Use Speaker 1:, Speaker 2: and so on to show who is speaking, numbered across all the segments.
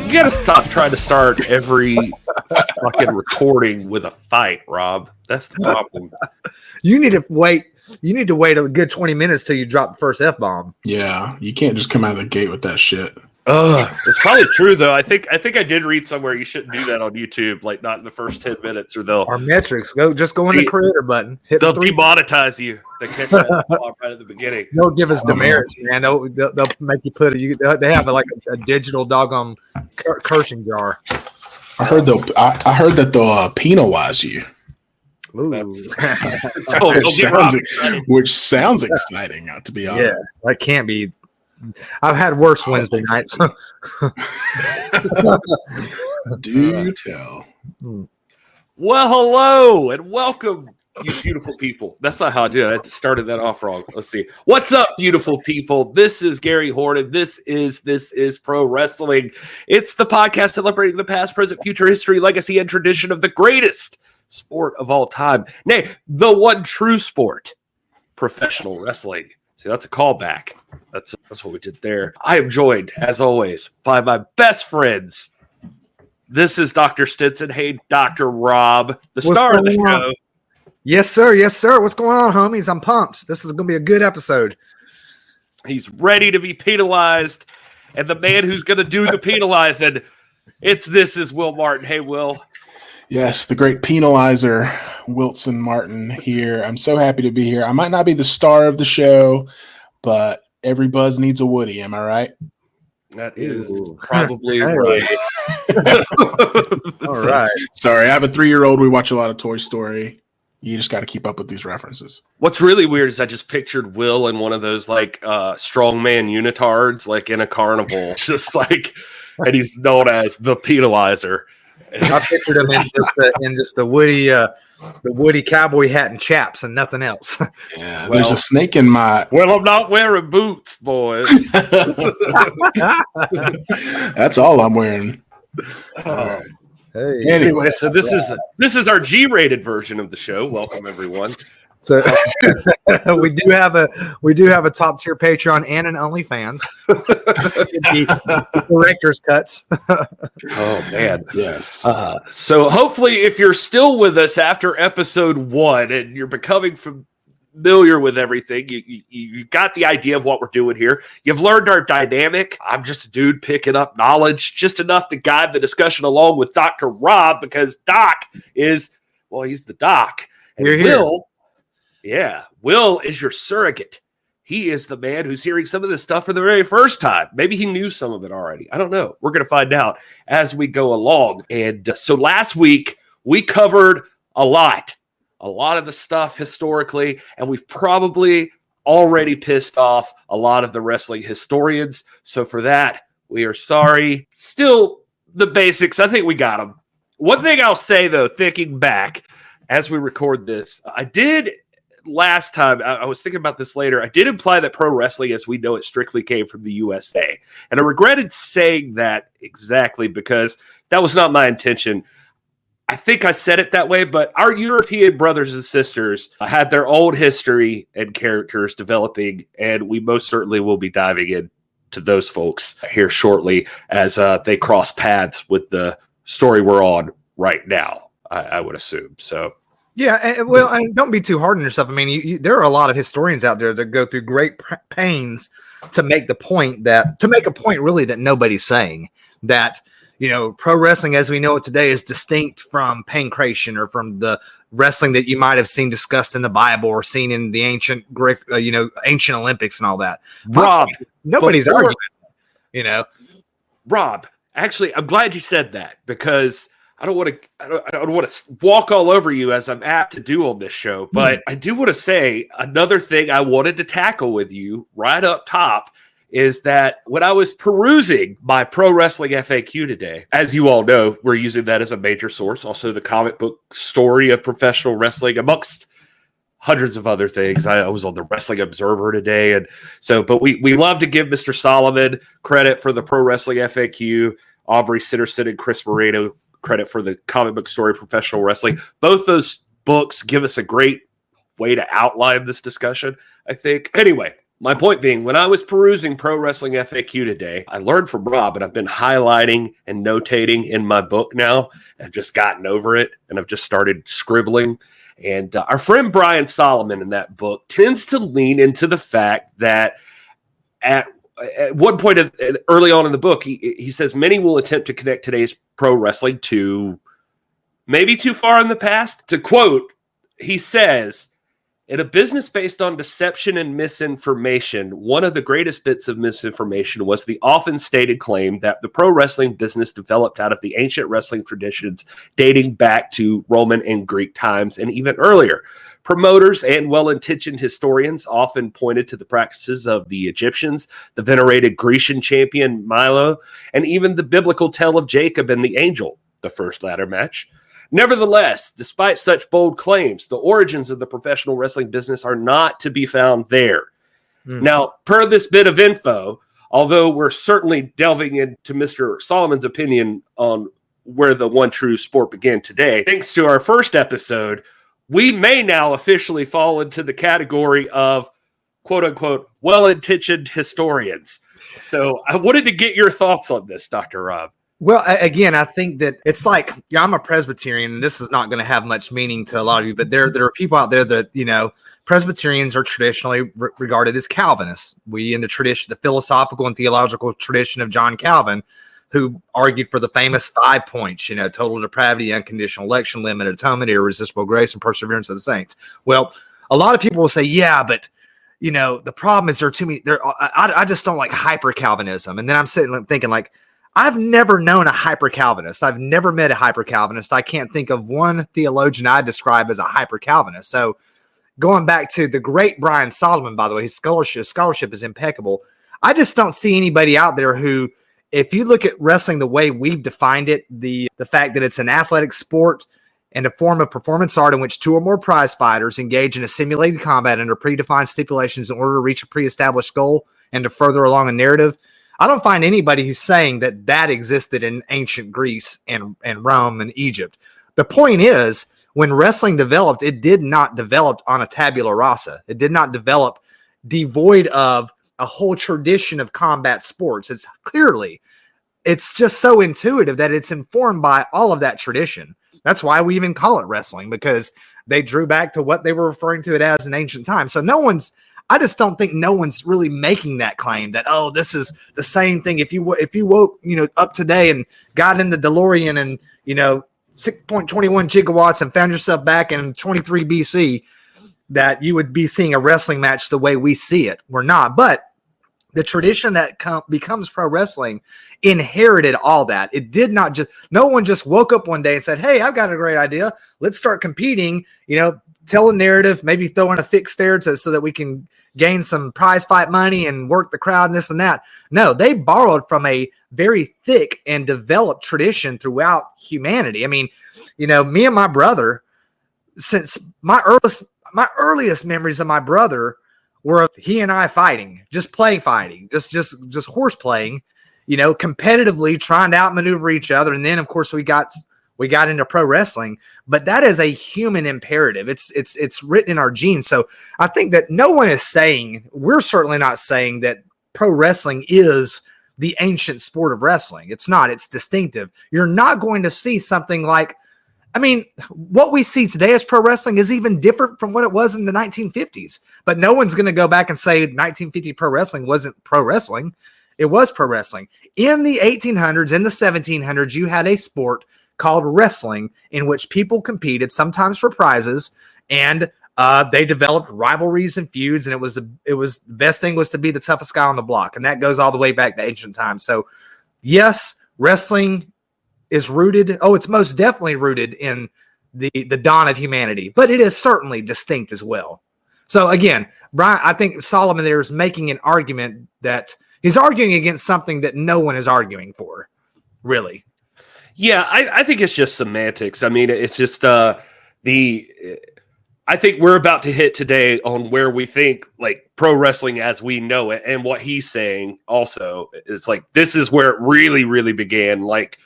Speaker 1: You gotta stop trying to start every fucking recording with a fight, Rob. That's the problem.
Speaker 2: You need to wait. You need to wait a good 20 minutes till you drop the first F-bomb.
Speaker 3: Yeah, you can't just come out of the gate with that shit.
Speaker 1: It's probably true though. I think I did read somewhere you shouldn't do that on YouTube, like not in the first 10 minutes, or they'll
Speaker 2: Our metrics just go in the creator button. Hit
Speaker 1: they'll
Speaker 2: the three.
Speaker 1: demonetize you. They catch that right at the beginning.
Speaker 2: They'll give us demerits, man. They'll make you put it. They have like a digital doggone cursing jar.
Speaker 3: I heard that they'll penalize you. Which sounds exciting, to be honest.
Speaker 2: Yeah, that can't be. I've had worse Wednesday nights.
Speaker 3: Do tell.
Speaker 1: Well, hello and welcome, you beautiful people. That's not how I do it. I started that off wrong. Let's see. What's up, beautiful people? This is Gary Horton. This is Pro Wrestling. It's the podcast celebrating the past, present, future, history, legacy, and tradition of the greatest sport of all time. Nay, the one true sport, professional wrestling. See, that's a callback. That's what we did there. I am joined, as always, by my best friends. This is Dr. Stinson. Hey, Dr. Rob, the star of the show.
Speaker 2: Yes, sir. Yes, sir. What's going on, homies? I'm pumped. This is going to be a good episode.
Speaker 1: He's ready to be penalized, and the man who's going to do the penalizing, this is Will Martin. Hey, Will.
Speaker 3: Yes, the great penalizer, Wilson Martin here. I'm so happy to be here. I might not be the star of the show, but every buzz needs a Woody. Am I right?
Speaker 1: That is probably right.
Speaker 2: All right.
Speaker 3: Sorry, I have a 3-year-old. We watch a lot of Toy Story. You just got to keep up with these references.
Speaker 1: What's really weird is I just pictured Will in one of those like strongman unitards, like in a carnival, just like, and he's known as the penalizer.
Speaker 2: I pictured him in just the Woody cowboy hat and chaps and nothing else.
Speaker 3: Yeah, there's a snake in my.
Speaker 1: Well, I'm not wearing boots, boys.
Speaker 3: That's all I'm wearing.
Speaker 2: Hey.
Speaker 1: Anyway, so this is our G-rated version of the show. Welcome, everyone.
Speaker 2: So we do have a top tier Patreon and an OnlyFans. The director's cuts.
Speaker 1: Oh man,
Speaker 3: yes.
Speaker 1: So hopefully, if you're still with us after episode 1 and you're becoming familiar with everything, you got the idea of what we're doing here. You've learned our dynamic. I'm just a dude picking up knowledge, just enough to guide the discussion along with Dr. Rob, because Doc he's the doc. And Will is your surrogate. He is the man who's hearing some of this stuff for the very first time. Maybe he knew some of it already. I don't know. We're going to find out as we go along. And so last week, we covered a lot of the stuff historically, and we've probably already pissed off a lot of the wrestling historians. So for that, we are sorry. Still, the basics, I think we got them. One thing I'll say, though, thinking back as we record this, I did last time, I was thinking about this later, I did imply that pro wrestling as we know it strictly came from the USA. And I regretted saying that exactly because that was not my intention. I think I said it that way, but our European brothers and sisters had their own history and characters developing, and we most certainly will be diving into those folks here shortly as they cross paths with the story we're on right now, I would assume. So.
Speaker 2: Yeah, and don't be too hard on yourself. I mean, there are a lot of historians out there that go through great pains to make a point really that nobody's saying, that, you know, pro wrestling as we know it today is distinct from pancration or from the wrestling that you might have seen discussed in the Bible or seen in the ancient Greek, ancient Olympics and all that.
Speaker 1: Rob,
Speaker 2: nobody's arguing, you know.
Speaker 1: Rob, actually, I'm glad you said that because I don't want to walk all over you as I'm apt to do on this show, but I do want to say another thing I wanted to tackle with you right up top is that when I was perusing my Pro Wrestling FAQ today, as you all know, we're using that as a major source, also the comic book story of professional wrestling amongst hundreds of other things. I was on the Wrestling Observer today. And so, but we love to give Mr. Solomon credit for the Pro Wrestling FAQ, Aubrey Sitterson and Chris Moreno credit for the comic book story professional wrestling. Both those books give us a great way to outline this discussion, I think. Anyway, My point being, when I was perusing Pro Wrestling FAQ today, I learned from Rob, and I've been highlighting and notating in my book now. I've just gotten over it, and I've just started scribbling. And our friend Brian Solomon in that book tends to lean into the fact that at one point early on in the book, he says many will attempt to connect today's pro wrestling to maybe too far in the past. To quote, he says, in a business based on deception and misinformation, one of the greatest bits of misinformation was the often stated claim that the pro wrestling business developed out of the ancient wrestling traditions dating back to Roman and Greek times and even earlier. Promoters and well-intentioned historians often pointed to the practices of the Egyptians, the venerated Grecian champion Milo, and even the biblical tale of Jacob and the angel, the first ladder match. Nevertheless, despite such bold claims, the origins of the professional wrestling business are not to be found there. Now, per this bit of info, although we're certainly delving into Mr. Solomon's opinion on where the one true sport began today, thanks to our first episode, we may now officially fall into the category of quote-unquote well-intentioned historians. So I wanted to get your thoughts on this, Dr. Rob.
Speaker 2: Well, again, I think that it's like, I'm a Presbyterian, and this is not going to have much meaning to a lot of you, but there are people out there that, Presbyterians are traditionally regarded as Calvinists. We, in the tradition, the philosophical and theological tradition of John Calvin, who argued for the famous 5 points, total depravity, unconditional election, limited atonement, irresistible grace, and perseverance of the saints. Well, a lot of people will say, yeah, but the problem is there are too many. I just don't like hyper Calvinism. And then I'm sitting thinking, like, I've never known a hyper Calvinist. I've never met a hyper Calvinist. I can't think of one theologian I describe as a hyper Calvinist. So going back to the great Brian Solomon, by the way, his scholarship is impeccable. I just don't see anybody out there who, if you look at wrestling the way we've defined it, the fact that it's an athletic sport and a form of performance art in which two or more prize fighters engage in a simulated combat under predefined stipulations in order to reach a pre-established goal and to further along a narrative, I don't find anybody who's saying that existed in ancient Greece and Rome and Egypt. The point is, when wrestling developed, it did not develop on a tabula rasa. It did not develop devoid of a whole tradition of combat sports. It's just so intuitive that it's informed by all of that tradition. That's why we even call it wrestling, because they drew back to what they were referring to it as in ancient times. So I just don't think no one's really making that claim that, oh, this is the same thing. If you woke, up today and got in the DeLorean and, 6.21 gigawatts and found yourself back in 23 BC, that you would be seeing a wrestling match the way we see it. We're not. But the tradition that becomes pro wrestling inherited all that. It did not just, no one just woke up one day and said, hey, I've got a great idea. Let's start competing, tell a narrative, maybe throw in a fix there so that we can gain some prize fight money and work the crowd and this and that. No, they borrowed from a very thick and developed tradition throughout humanity. I mean, me and my brother, since my earliest memories of my brother were of he and I fighting, just fighting, just horse playing, competitively trying to outmaneuver each other. And then, of course, we got into pro wrestling, but that is a human imperative. It's written in our genes. So I think that we're certainly not saying that pro wrestling is the ancient sport of wrestling. It's not. It's distinctive. You're not going to see something like, what we see today as pro wrestling is even different from what it was in the 1950s. But no one's going to go back and say 1950 pro wrestling wasn't pro wrestling. It was pro wrestling. In the 1800s, in the 1700s, you had a sport called wrestling in which people competed, sometimes for prizes, and they developed rivalries and feuds. And it was the best thing was to be the toughest guy on the block, and that goes all the way back to ancient times. So, yes, wrestling is rooted. Oh, it's most definitely rooted in the dawn of humanity, but it is certainly distinct as well. So again, Brian, I think Solomon there is making an argument that he's arguing against something that no one is arguing for, really.
Speaker 1: Yeah, I think it's just semantics. I mean, it's just I think we're about to hit today on where we think like pro wrestling as we know it, and what he's saying also is like this is where it really, really began. Like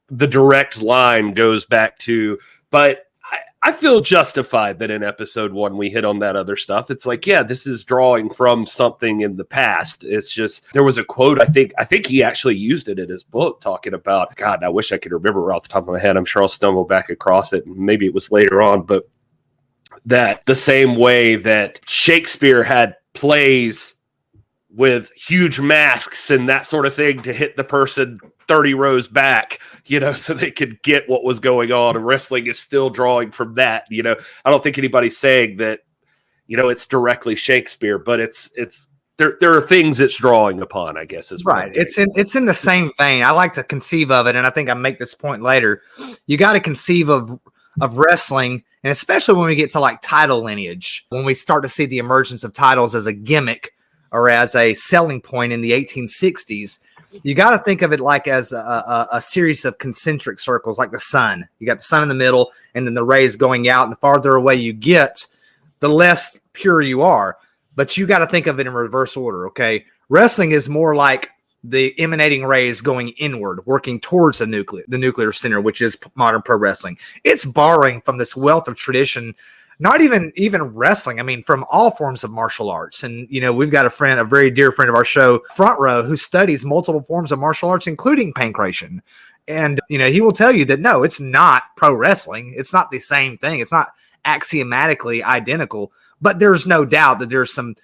Speaker 1: the direct line goes back to, but I feel justified that in episode 1 we hit on that other stuff. It's like, yeah, this is drawing from something in the past. It's just, there was a quote, I think he actually used it in his book, talking about, God, I wish I could remember off the top of my head. I'm sure I'll stumble back across it. Maybe it was later on, but that the same way that Shakespeare had plays with huge masks and that sort of thing to hit the person 30 rows back, so they could get what was going on. And wrestling is still drawing from that. I don't think anybody's saying that, it's directly Shakespeare, but there are things it's drawing upon, I guess, is
Speaker 2: right. It's in the same vein. I like to conceive of it, and I think I make this point later. You got to conceive of wrestling, and especially when we get to like title lineage, when we start to see the emergence of titles as a gimmick or as a selling point in the 1860s. You got to think of it like as a series of concentric circles, like the sun. You got the sun in the middle, and then the rays going out. And the farther away you get, the less pure you are. But you got to think of it in reverse order, okay? Wrestling is more like the emanating rays going inward, working towards the nuclear center, which is modern pro wrestling. It's borrowing from this wealth of tradition. Not even wrestling. I mean, from all forms of martial arts. And, we've got a very dear friend of our show, Front Row, who studies multiple forms of martial arts, including pankration. And, he will tell you that, no, it's not pro wrestling. It's not the same thing. It's not axiomatically identical, but there's no doubt that there's some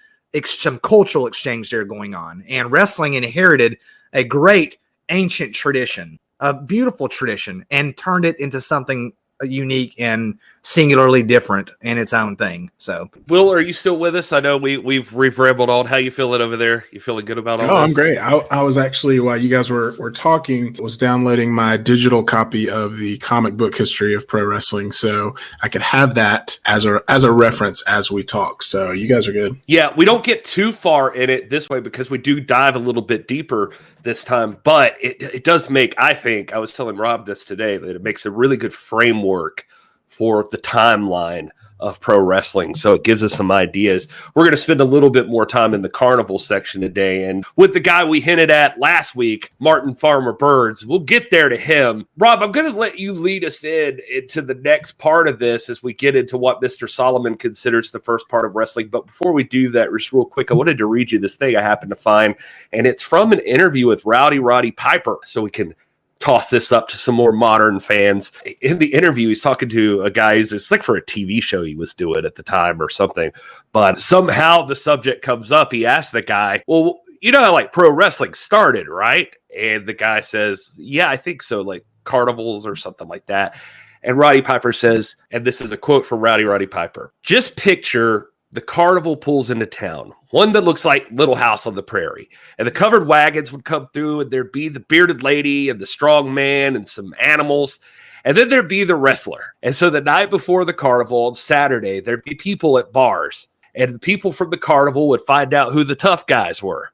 Speaker 2: cultural exchange there going on. And wrestling inherited a great ancient tradition, a beautiful tradition, and turned it into something unique and singularly different in its own thing. So,
Speaker 1: Will, are you still with us? I know we've rambled on. How you feeling over there? You feeling good about all this?
Speaker 3: Oh, I'm great. I was actually, while you guys were talking, was downloading my digital copy of the comic book history of pro wrestling, so I could have that as a reference as we talk. So you guys are good.
Speaker 1: Yeah, we don't get too far in it this way because we do dive a little bit deeper this time, but it does make, I think, I was telling Rob this today, that it makes a really good framework for the timeline of pro wrestling. So it gives us some ideas. We're going to spend a little bit more time in the carnival section today. And with the guy we hinted at last week, Martin Farmer Birds, we'll get there to him. Rob, I'm going to let you lead us into the next part of this as we get into what Mr. Solomon considers the first part of wrestling. But before we do that, just real quick, I wanted to read you this thing I happened to find. And it's from an interview with Roddy Piper. So we can toss this up to some more modern fans. In the interview, he's talking to a guy it's like for a TV show he was doing at the time or something, but somehow the subject comes up. He asked the guy, well, you know how like pro wrestling started, right? And the guy says, yeah, I think so, like Carnivals or something like that. And Roddy Piper says, and this is a quote from Roddy Piper, just picture the carnival pulls into town, one that looks like Little House on the Prairie. And the covered wagons would come through, and there'd be the bearded lady and the strong man and some animals. And then there'd be the wrestler. And so the night before the carnival on Saturday, there'd be people at bars. And the people from the carnival would find out who the tough guys were.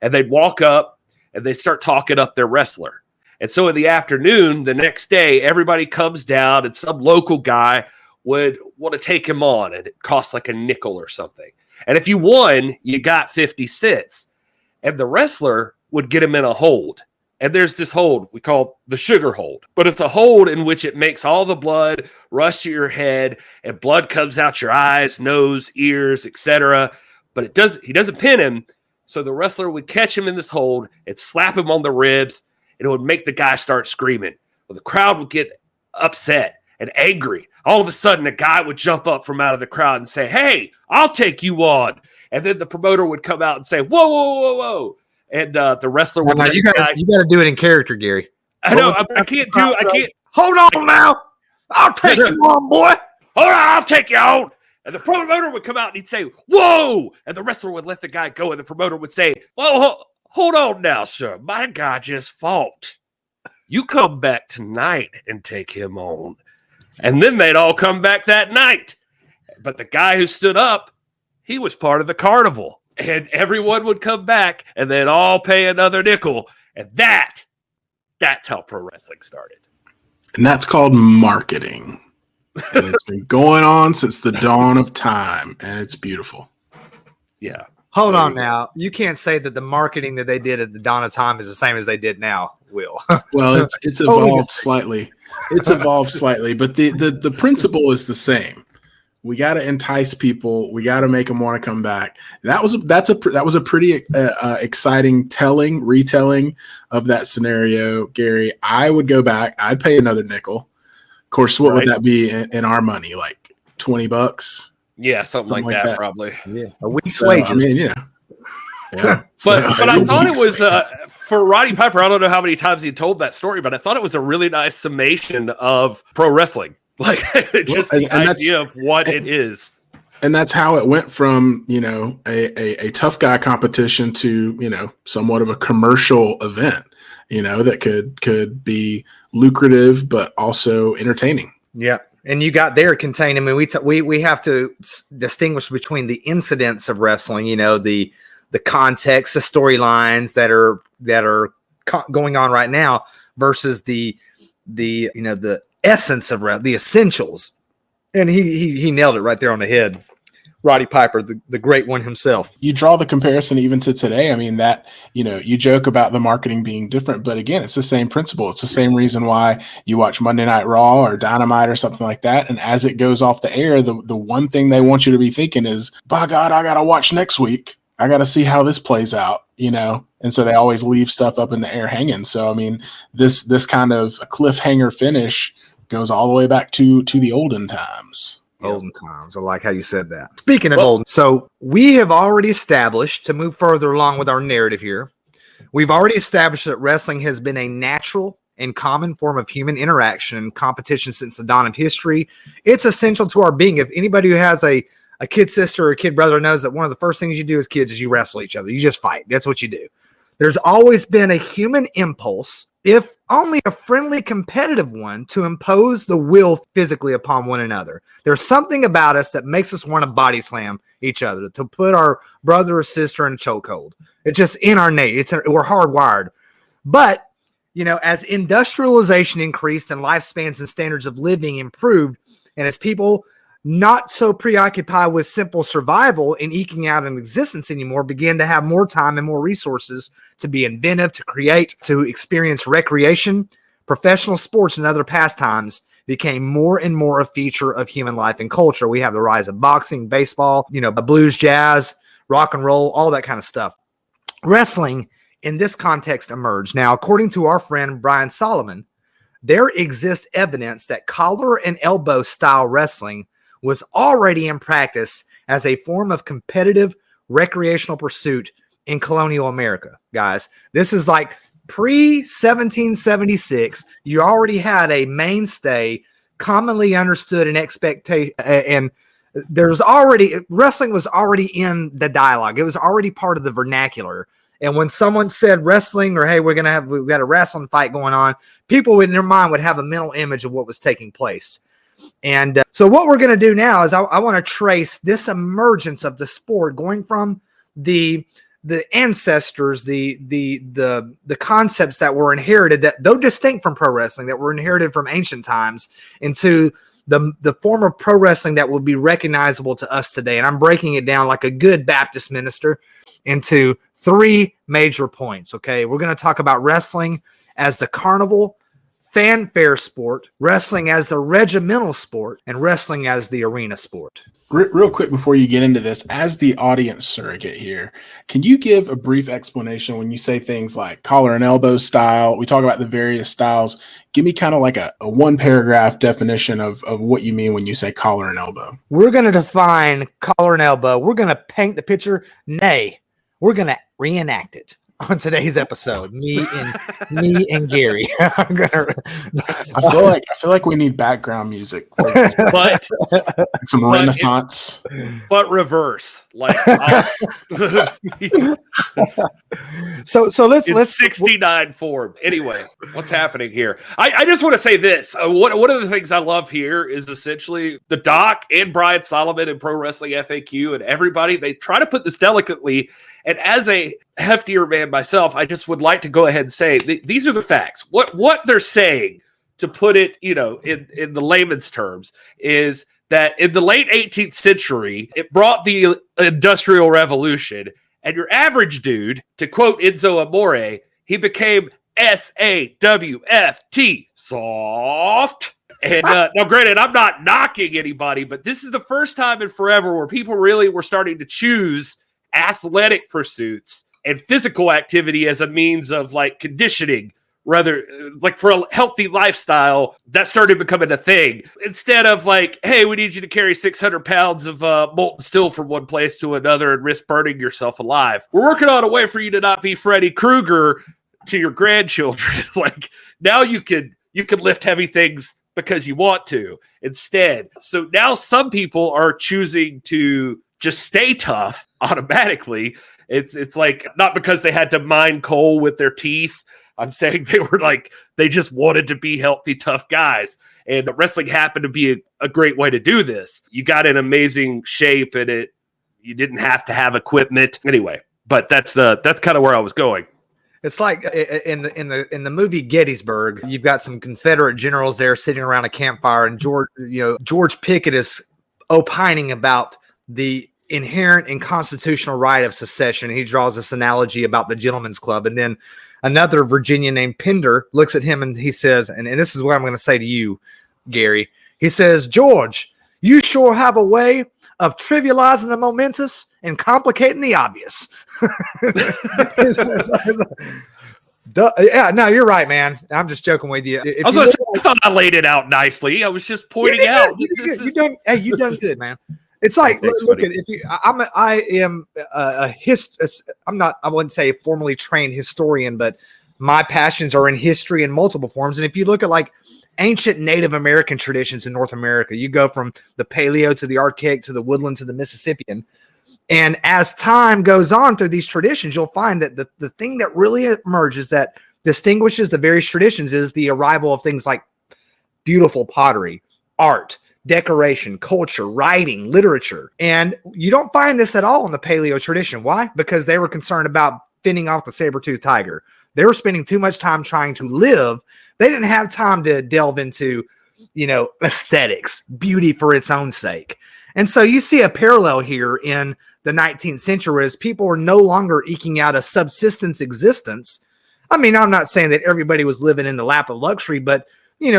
Speaker 1: And they'd walk up, and they'd start talking up their wrestler. And so in the afternoon, the next day, everybody comes down, and some local guy would want to take him on, and it cost like a nickel or something. And if you won, you got 50 cents. And the wrestler would get him in a hold. And there's this hold we call the sugar hold. But it's a hold in which it makes all the blood rush to your head, and blood comes out your eyes, nose, ears, etc. But he doesn't pin him. So the wrestler would catch him in this hold and slap him on the ribs, and it would make the guy start screaming. Well, the crowd would get upset and angry. All of a sudden, a guy would jump up from out of the crowd and say, hey, I'll take you on. And then the promoter would come out and say, whoa, whoa, whoa, whoa. And the wrestler would
Speaker 2: you got to do it in character, Gary.
Speaker 1: I know. I can't.
Speaker 2: Hold on now. I'll take you on, boy.
Speaker 1: Hold on, I'll take you on. And the promoter would come out and he'd say, whoa. And the wrestler would let the guy go. And the promoter would say, whoa, hold on now, sir. My guy just fought. You come back tonight and take him on. And then they'd all come back that night. But the guy who stood up, he was part of the carnival. And everyone would come back and they'd all pay another nickel. And that's how pro wrestling started.
Speaker 3: And that's called marketing. And it's been going on since the dawn of time. And it's beautiful.
Speaker 1: Yeah.
Speaker 2: Hold on now. You can't say that the marketing that they did at the dawn of time is the same as they did now, Will.
Speaker 3: Well, it's evolved slightly. It's evolved slightly, but the principle is the same. We got to entice people. We got to make them want to come back. That was a pretty exciting retelling of that scenario, Gary. I would go back. I'd pay another nickel. Of course, what would that be in our money? Like $20?
Speaker 1: Yeah, something like that, probably.
Speaker 2: Yeah, a week's wages.
Speaker 3: I mean, yeah.
Speaker 1: But I thought it was for Roddy Piper. I don't know how many times he told that story, but I thought it was a really nice summation of pro wrestling, like just the idea of what it is.
Speaker 3: And that's how it went from a tough guy competition to somewhat of a commercial event, that could be lucrative but also entertaining.
Speaker 2: Yeah. And you got there contained. I mean, we have to distinguish between the incidents of wrestling, the context, the storylines that are going on right now versus the essence of the essentials. And he nailed it right there on the head. Roddy Piper, the great one himself.
Speaker 3: You draw the comparison even to today. I mean, that, you joke about the marketing being different, but again, it's the same principle. It's the same reason why you watch Monday Night Raw or Dynamite or something like that. And as it goes off the air, the one thing they want you to be thinking is, by God, I got to watch next week. I got to see how this plays out, and so they always leave stuff up in the air hanging. So, I mean, this kind of cliffhanger finish goes all the way back to the olden times.
Speaker 2: Olden times. I like how you said that. Speaking of olden, so we have already established, to move further along with our narrative here, we've already established that wrestling has been a natural and common form of human interaction and competition since the dawn of history. It's essential to our being. If anybody who has a kid sister or a kid brother knows that one of the first things you do as kids is you wrestle each other. You just fight. That's what you do. There's always been a human impulse, if only a friendly competitive one, to impose the will physically upon one another. There's something about us that makes us want to body slam each other, to put our brother or sister in a chokehold. It's just in our nature. We're hardwired. But, as industrialization increased and lifespans and standards of living improved, and as people not so preoccupied with simple survival and eking out an existence anymore, began to have more time and more resources to be inventive, to create, to experience recreation. Professional sports and other pastimes became more and more a feature of human life and culture. We have the rise of boxing, baseball, blues, jazz, rock and roll, all that kind of stuff. Wrestling in this context emerged. Now, according to our friend Brian Solomon, there exists evidence that collar and elbow style wrestling was already in practice as a form of competitive recreational pursuit in colonial America, guys. This is like pre-1776. You already had a mainstay, commonly understood and expectation, and wrestling was already in the dialogue. It was already part of the vernacular. And when someone said wrestling, or hey, we've got a wrestling fight going on, people in their mind would have a mental image of what was taking place. And so what we're going to do now is I want to trace this emergence of the sport, going from the ancestors, the concepts that were inherited, that though distinct from pro wrestling, that were inherited from ancient times, into the form of pro wrestling that will be recognizable to us today. And I'm breaking it down like a good Baptist minister into 3 major points. Okay, we're going to talk about wrestling as the carnival fanfare sport, wrestling as the regimental sport, and wrestling as the arena sport.
Speaker 3: Real quick before you get into this, as the audience surrogate here, can you give a brief explanation when you say things like collar and elbow style? We talk about the various styles. Give me kind of like a 1-paragraph definition of what you mean when you say collar and elbow.
Speaker 2: We're going to define collar and elbow. We're going to paint the picture. Nay, we're going to reenact it on today's episode. Me and Gary.
Speaker 3: I feel like we need background music,
Speaker 1: but
Speaker 3: some Renaissance,
Speaker 1: but reverse. Like,
Speaker 2: so let's
Speaker 1: 69 form. Anyway, what's happening here? I just want to say this. One of the things I love here is essentially the Doc and Brian Solomon and Pro Wrestling FAQ and everybody. They try to put this delicately. And as a heftier man myself, I just would like to go ahead and say these are the facts. What they're saying, to put it, in the layman's terms, is that in the late 18th century, it brought the Industrial Revolution, and your average dude, to quote Enzo Amore, he became SAWFT, soft. And now, granted, I'm not knocking anybody, but this is the first time in forever where people really were starting to choose athletic pursuits and physical activity as a means of like conditioning, rather like for a healthy lifestyle. That started becoming a thing instead of like, hey, we need you to carry 600 pounds of molten steel from one place to another and risk burning yourself alive. We're working on a way for you to not be Freddy Krueger to your grandchildren. Like now you can lift heavy things because you want to instead. So now some people are choosing to just stay tough automatically. It's like not because they had to mine coal with their teeth. I'm saying they were like, they just wanted to be healthy, tough guys. And wrestling happened to be a great way to do this. You got in amazing shape and you didn't have to have equipment anyway. But that's kind of where I was going.
Speaker 2: It's like in the movie Gettysburg, you've got some Confederate generals there sitting around a campfire, and George Pickett is opining about the inherent and constitutional right of secession. He draws this analogy about the Gentleman's Club, and then another Virginian named Pender looks at him and he says, and this is what I'm going to say to you, Gary. He says, George, you sure have a way of trivializing the momentous and complicating the obvious. Yeah, no, you're right, man. I'm just joking with you.
Speaker 1: I thought I laid it out nicely. I was just pointing out.
Speaker 2: You done good, man. It's like, look at if you. I wouldn't say a formally trained historian, but my passions are in history in multiple forms. And if you look at like ancient Native American traditions in North America, you go from the Paleo to the Archaic to the Woodland to the Mississippian. And as time goes on through these traditions, you'll find that the thing that really emerges that distinguishes the various traditions is the arrival of things like beautiful pottery, art, decoration, culture, writing, literature. And you don't find this at all in the Paleo tradition. Why? Because they were concerned about fending off the saber-toothed tiger. They were spending too much time trying to live. They didn't have time to delve into, aesthetics, beauty for its own sake. And so you see a parallel here in the 19th century as people are no longer eking out a subsistence existence. I mean, I'm not saying that everybody was living in the lap of luxury, but,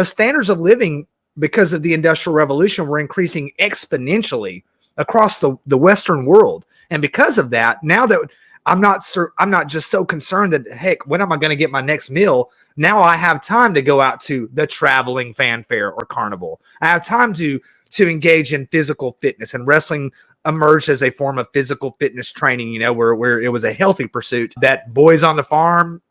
Speaker 2: standards of living because of the Industrial Revolution were increasing exponentially across the Western world. And because of that, now that I'm not just so concerned that, heck, when am I going to get my next meal? Now I have time to go out to the traveling fanfare or carnival. I have time to engage in physical fitness, and wrestling emerged as a form of physical fitness training, where it was a healthy pursuit that boys on the farm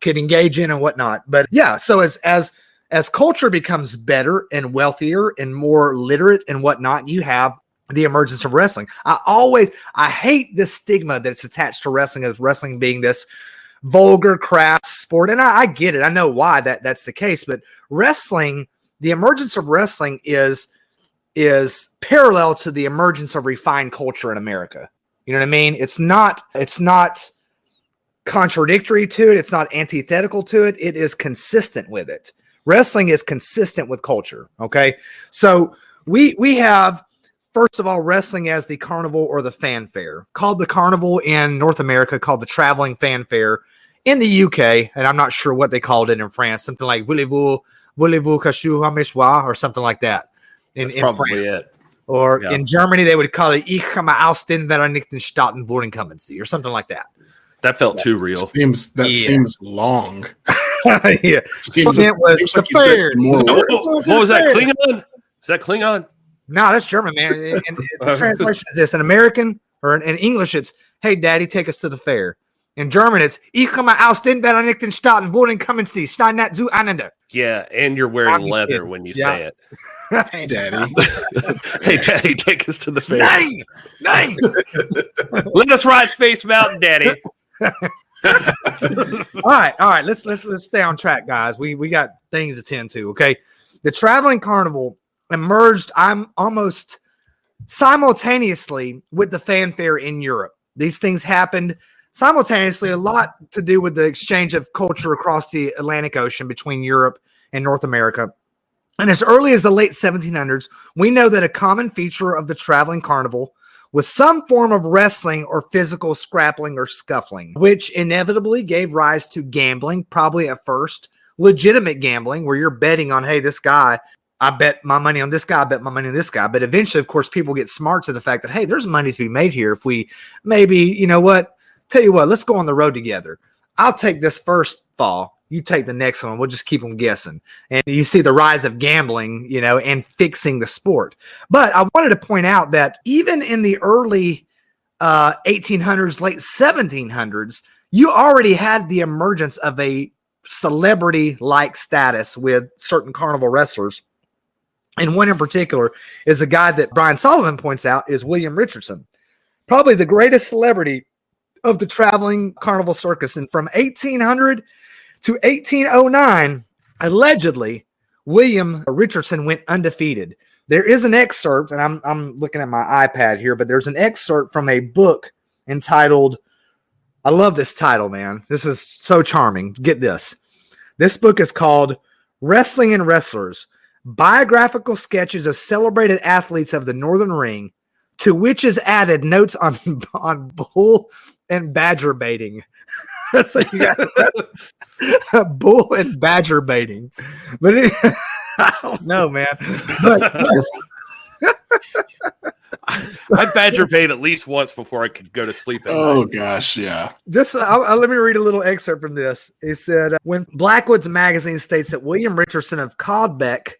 Speaker 2: could engage in and whatnot. But yeah, so as culture becomes better and wealthier and more literate and whatnot, you have the emergence of wrestling. I hate this stigma that's attached to wrestling as wrestling being this vulgar, crass sport. And I get it. I know why that's the case, but wrestling, the emergence of wrestling is parallel to the emergence of refined culture in America. You know what I mean? It's not contradictory to it. It's not antithetical to it. It is consistent with it. Wrestling is consistent with culture. Okay. So we have, first of all, wrestling as the carnival or the fanfare, called the carnival in North America, called the traveling fanfare in the UK. And I'm not sure what they called it in France, something like voulez-vous cacher à mes or something like that. In
Speaker 1: probably
Speaker 2: France. Or in Germany, they would call it Ich komme aus den Vereinigten Staaten, wohin kommen Sie, or something like that.
Speaker 1: That felt too real.
Speaker 3: Seems long.
Speaker 2: Yeah.
Speaker 3: Seems
Speaker 2: it was
Speaker 3: like
Speaker 2: the fair.
Speaker 1: What was that? Klingon? Is that Klingon?
Speaker 2: No, that's German, man. And the translation is this. In American or in English, it's, hey, Daddy, take us to the fair. In German, it's Ich komme aus den Vereinigten Staaten, wohin kommen Sie, Stein zu einander.
Speaker 1: Yeah, and you're wearing leather when you say it.
Speaker 3: Hey, Daddy.
Speaker 1: Hey, Daddy, take us to the fair.
Speaker 2: Nay.
Speaker 1: Let us ride Space Mountain, Daddy.
Speaker 2: All right. Let's stay on track, guys. We got things to tend to. Okay, the traveling carnival emerged. I'm almost simultaneously with the fanfare in Europe. These things happened simultaneously. A lot to do with the exchange of culture across the Atlantic Ocean between Europe and North America. And as early as the late 1700s, we know that a common feature of the traveling carnival with some form of wrestling or physical scrappling or scuffling, which inevitably gave rise to gambling, probably at first, legitimate gambling, where you're betting on, hey, this guy, I bet my money on this guy, I bet my money on this guy. But eventually, of course, people get smart to the fact that, hey, there's money to be made here if we maybe, you know what, tell you what, let's go on the road together. I'll take this first fall. You take the next one. We'll just keep them guessing. And you see the rise of gambling, you know, and fixing the sport. But I wanted to point out that even in the early 1800s, late 1700s, you already had the emergence of a celebrity-like status with certain carnival wrestlers. And one in particular is a guy that Brian Sullivan points out is William Richardson, probably the greatest celebrity of the traveling carnival circus. And from 1800 to 1809, allegedly, William Richardson went undefeated. There is an excerpt, and I'm looking at my iPad here, but there's an excerpt from a book entitled, I love this title, man. This is so charming. Get this. This book is called Wrestling and Wrestlers, Biographical Sketches of Celebrated Athletes of the Northern Ring, to which is added notes on bull and badger baiting. So you got bull and badger baiting. But I don't know, man. But
Speaker 1: I badger bait at least once before I could go to sleep at night.
Speaker 3: Gosh, yeah.
Speaker 2: Just let me read a little excerpt from this. It said, when Blackwood's magazine states that William Richardson of Caldbeck,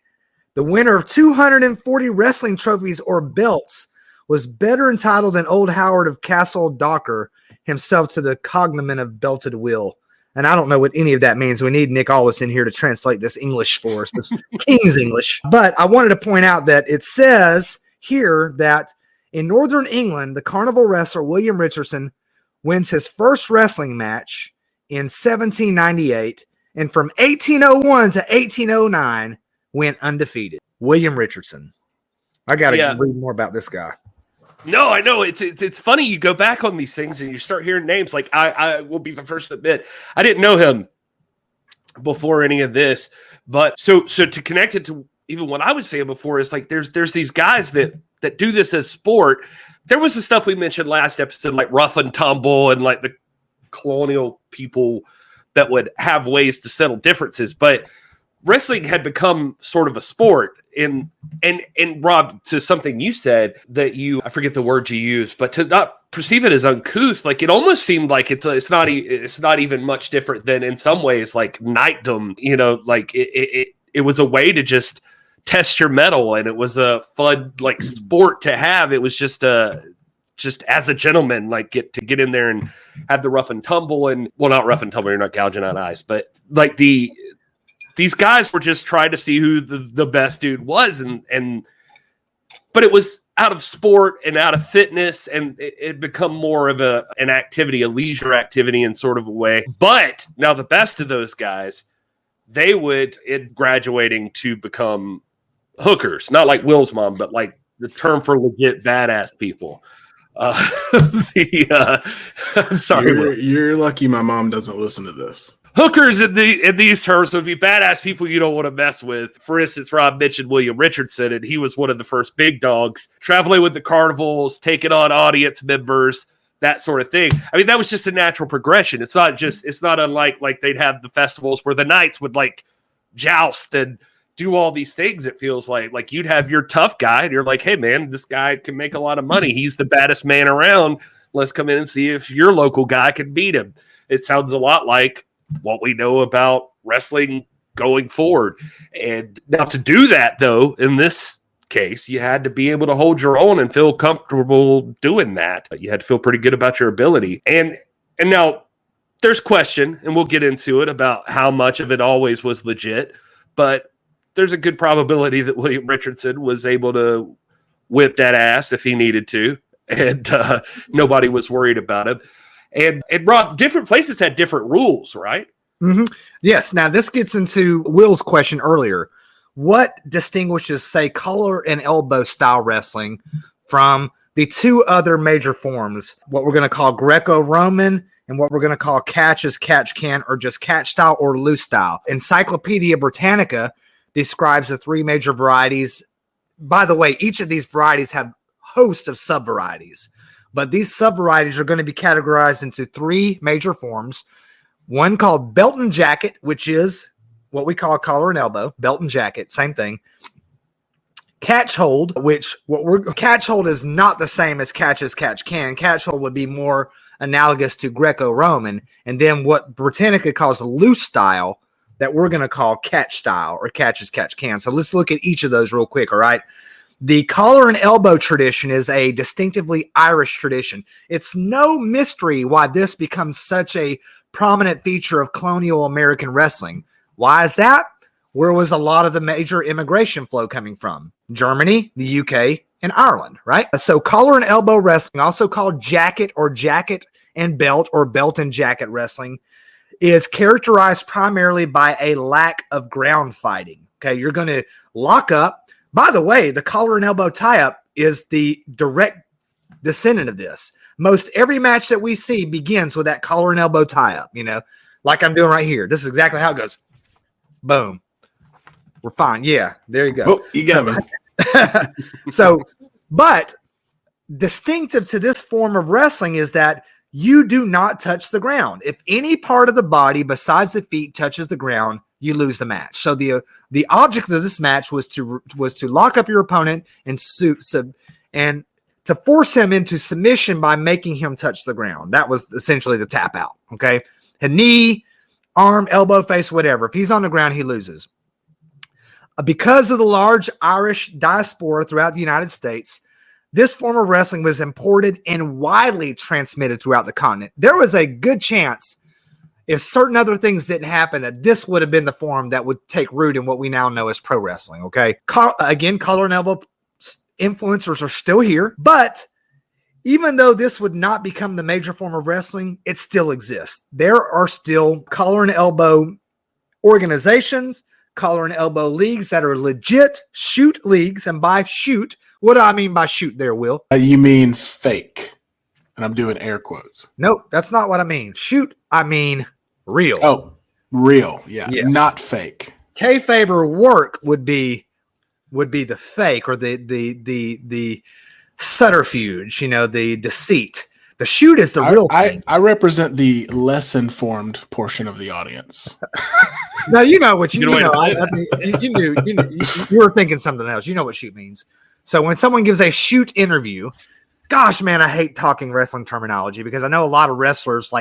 Speaker 2: the winner of 240 wrestling trophies or belts, was better entitled than old Howard of Castle Docker himself to the cognomen of belted will. And I don't know what any of that means. We need Nick Allis in here to translate this English for us, this King's English. But I wanted to point out that it says here that in Northern England, the carnival wrestler William Richardson wins his first wrestling match in 1798, and from 1801 to 1809 went undefeated. William Richardson. I got to read more about this guy.
Speaker 1: No, I know. It's funny. You go back on these things and you start hearing names. Like I will be the first to admit, I didn't know him before any of this. But so to connect it to even what I was saying before is like there's these guys that do this as sport. There was the stuff we mentioned last episode, like rough and tumble, and like the colonial people that would have ways to settle differences. But wrestling had become sort of a sport. And Rob, to something you said that I forget the word you used, but to not perceive it as uncouth, like it almost seemed like it's not even much different than in some ways like knightdom, you know, like it was a way to just test your mettle, and it was a fun like sport to have. It was just as a gentleman, like get in there and have the rough and tumble, and well, not rough and tumble, you're not gouging out eyes, but like these guys were just trying to see who the best dude was. But it was out of sport and out of fitness, and it become more of an activity, a leisure activity in sort of a way. But now the best of those guys, they would, in graduating, to become hookers, not like Will's mom, but like the term for legit badass people. I'm sorry.
Speaker 3: You're lucky my mom doesn't listen to this.
Speaker 1: Hookers in these terms would be badass people you don't want to mess with. For instance, Rob mentioned William Richardson, and he was one of the first big dogs, traveling with the Carnivals, taking on audience members, that sort of thing. I mean, that was just a natural progression. It's not unlike like they'd have the festivals where the knights would like joust and do all these things. It feels like you'd have your tough guy, and you're like, hey man, this guy can make a lot of money. He's the baddest man around. Let's come in and see if your local guy can beat him. It sounds a lot like what we know about wrestling going forward. And now to do that, though, in this case, you had to be able to hold your own and feel comfortable doing that. You had to feel pretty good about your ability. And now there's question, and we'll get into it, about how much of it always was legit, but there's a good probability that William Richardson was able to whip that ass if he needed to, and nobody was worried about him. And Rob, different places had different rules, right?
Speaker 2: Mm-hmm. Yes. Now this gets into Will's question earlier. What distinguishes, say, collar and elbow style wrestling from the two other major forms, what we're going to call Greco-Roman and what we're going to call catch as catch can, or just catch style or loose style? Encyclopedia Britannica describes the three major varieties. By the way, each of these varieties have host of sub-varieties. But these sub-varieties are going to be categorized into 3 major forms. One called belt and jacket, which is what we call collar and elbow. Belt and jacket, same thing. Catch hold, catch hold is not the same as catch as catch can. Catch hold would be more analogous to Greco-Roman. And then what Britannica calls loose style, that we're going to call catch style or catch as catch can. So let's look at each of those real quick, all right? The collar and elbow tradition is a distinctively Irish tradition. It's no mystery why this becomes such a prominent feature of colonial American wrestling. Why is that? Where was a lot of the major immigration flow coming from? Germany, the UK, and Ireland, right? So collar and elbow wrestling, also called jacket or jacket and belt or belt and jacket wrestling, is characterized primarily by a lack of ground fighting. Okay, you're going to lock up. By the way, the collar and elbow tie-up is the direct descendant of this. Most every match that we see begins with that collar and elbow tie-up, like I'm doing right here. This is exactly how it goes. Boom. We're fine. Yeah, there you go.
Speaker 3: Oh, you got me.
Speaker 2: So, but distinctive to this form of wrestling is that you do not touch the ground. If any part of the body besides the feet touches the ground, you lose the match. So the object of this match was to lock up your opponent and to force him into submission by making him touch the ground. That was essentially the tap out. Okay, a knee, arm, elbow, face, whatever. If he's on the ground, he loses. Because of the large Irish diaspora throughout the United States, this form of wrestling was imported and widely transmitted throughout the continent. There was a good chance, if certain other things didn't happen, that this would have been the form that would take root in what we now know as pro wrestling, okay? Again, collar and elbow influencers are still here, but even though this would not become the major form of wrestling, it still exists. There are still collar and elbow organizations, collar and elbow leagues that are legit shoot leagues, and by shoot, what do I mean by shoot there, Will?
Speaker 3: You mean fake, and I'm doing air quotes.
Speaker 2: Nope, that's not what I mean. Shoot, I mean real.
Speaker 3: Oh, real, yeah,
Speaker 2: yes.
Speaker 3: Not fake.
Speaker 2: Kayfabe or work would be the fake or the subterfuge, the deceit. The shoot is the real thing.
Speaker 3: I represent the less informed portion of the audience.
Speaker 2: No, you know what you know. You knew. You were thinking something else. You know what shoot means. So when someone gives a shoot interview, gosh, man, I hate talking wrestling terminology because I know a lot of wrestlers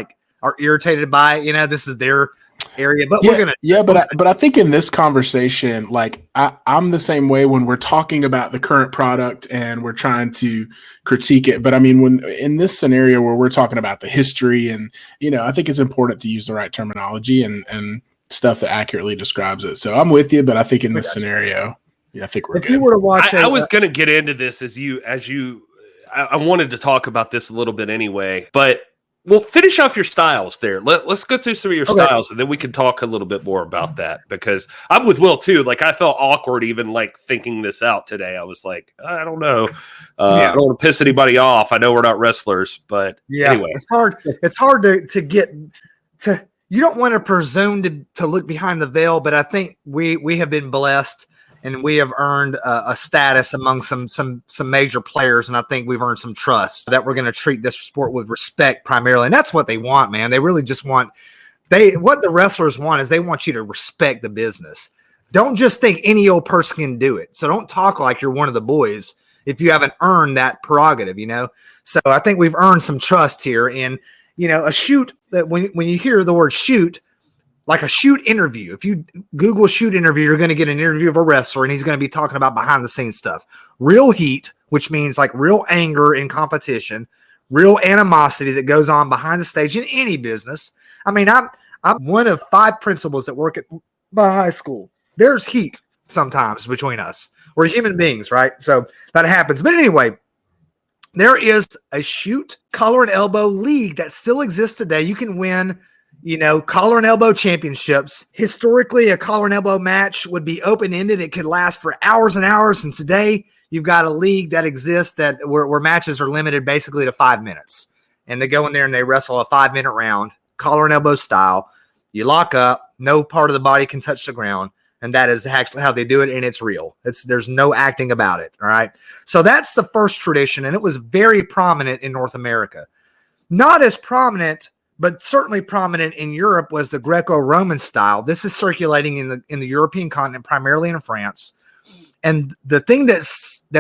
Speaker 2: are irritated by it. This is their area, but
Speaker 3: but I think in this conversation, I'm the same way when we're talking about the current product and we're trying to critique it. But I mean, when in this scenario where we're talking about the history and I think it's important to use the right terminology and stuff that accurately describes it. So I'm with you, but I think in this scenario, I think we're
Speaker 2: if
Speaker 3: good.
Speaker 2: you were to watch,
Speaker 1: I was going to get into this I wanted to talk about this a little bit anyway, but we'll finish off your styles there. Let's go through some of your styles, and then we can talk a little bit more about that, because I'm with Will too. I felt awkward even thinking this out today. I was like, I don't know. I don't want to piss anybody off. I know we're not wrestlers, but anyway.
Speaker 2: It's hard to get to. You don't want to presume to look behind the veil, but I think we have been blessed and we have earned a status among some major players, and I think we've earned some trust that we're going to treat this sport with respect primarily, and that's what they want, man. They really just want what the wrestlers want is they want you to respect the business. Don't just think any old person can do it. So don't talk like you're one of the boys if you haven't earned that prerogative, So I think we've earned some trust here, and a shoot that when you hear the word shoot. Like a shoot interview. If you Google shoot interview, you're going to get an interview of a wrestler, and he's going to be talking about behind the scenes stuff. Real heat, which means real anger in competition, real animosity that goes on behind the stage in any business. I mean, I'm one of 5 principals that work at my high school. There's heat sometimes between us. We're human beings, right? So that happens. But anyway, there is a shoot collar and elbow league that still exists today. You can win collar and elbow championships. Historically, a collar and elbow match would be open-ended. It could last for hours and hours. And today, you've got a league that exists where matches are limited basically to 5 minutes. And they go in there and they wrestle a 5-minute round, collar and elbow style. You lock up. No part of the body can touch the ground. And that is actually how they do it, and it's real. There's no acting about it, all right? So that's the first tradition, and it was very prominent in North America. Not as prominent, but certainly prominent in Europe was the Greco-Roman style. This is circulating in the European continent, primarily in France. And the thing that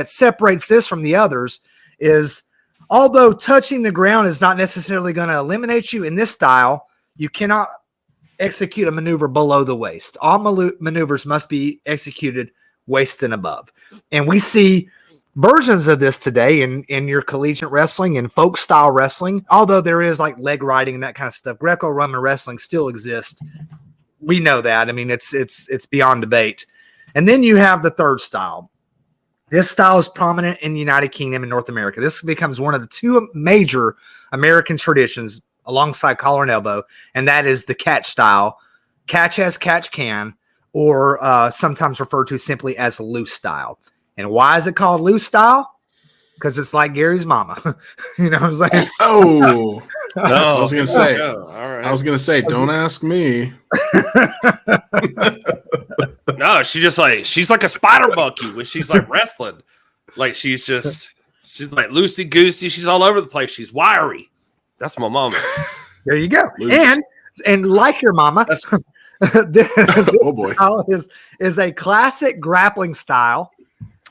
Speaker 2: separates this from the others is, although touching the ground is not necessarily going to eliminate you in this style, you cannot execute a maneuver below the waist. All maneuvers must be executed waist and above. And we see versions of this today in your collegiate wrestling and folk style wrestling, although there is like leg riding and that kind of stuff. Greco-Roman wrestling still exists. We know that. I mean, it's beyond debate. And then you have the third style. This style is prominent in the United Kingdom and North America. This becomes one of the two major American traditions alongside collar and elbow, and that is the catch style. Catch as catch can, or sometimes referred to simply as loose style. And why is it called loose style? Because it's like Gary's mama. You know what I'm saying?
Speaker 3: Oh,
Speaker 1: No,
Speaker 3: I was gonna say.
Speaker 1: all right.
Speaker 3: I was gonna say, don't ask me.
Speaker 1: No, she's like a spider monkey when she's like wrestling. Like she's like loosey goosey. She's all over the place. She's wiry. That's my mama.
Speaker 2: There you go.
Speaker 3: Loose.
Speaker 2: And like your mama, this
Speaker 3: Oh boy.
Speaker 2: style is a classic grappling style.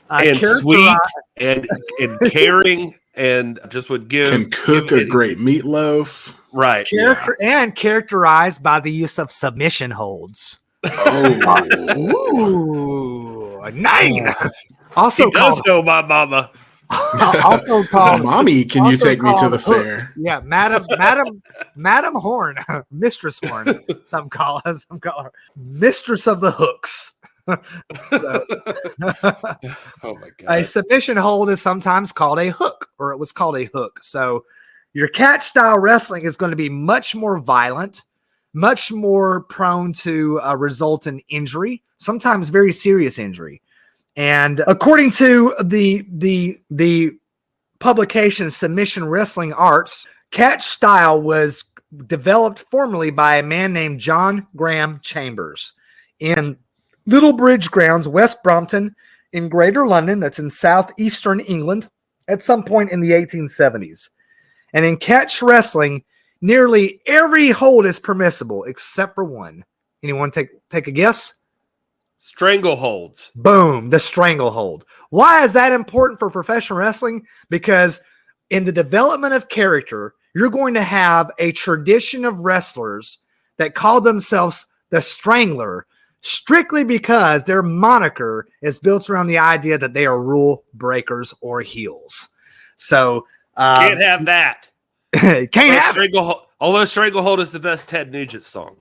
Speaker 1: And sweet and caring and just would give.
Speaker 3: Can cook a great meatloaf.
Speaker 1: Right.
Speaker 2: And characterized by the use of submission holds.
Speaker 3: Oh,
Speaker 2: Ooh, a 9. Also
Speaker 1: He does
Speaker 2: called,
Speaker 1: know my mama.
Speaker 2: also called,
Speaker 3: mommy, can you
Speaker 2: also
Speaker 3: take me to the
Speaker 2: called
Speaker 3: fair?
Speaker 2: hooks. Yeah, Madam Horn, Mistress Horn. Some call her Mistress of the Hooks.
Speaker 1: Oh my god.
Speaker 2: A submission hold is sometimes called a hook, or it was called a hook. So your catch style wrestling is going to be much more violent, much more prone to result in injury, sometimes very serious injury. And according to the publication Submission Wrestling Arts, catch style was developed formally by a man named John Graham Chambers in Little Bridge Grounds, West Brompton, in Greater London. That's in southeastern England at some point in the 1870s. And in catch wrestling, nearly every hold is permissible except for one. Anyone take a guess?
Speaker 1: Strangleholds.
Speaker 2: Boom, the stranglehold. Why is that important for professional wrestling? Because in the development of character, you're going to have a tradition of wrestlers that call themselves the Strangler, strictly because their moniker is built around the idea that they are rule breakers or heels. So
Speaker 1: Can't have that.
Speaker 2: can't have it.
Speaker 1: Although Stranglehold is the best Ted Nugent song.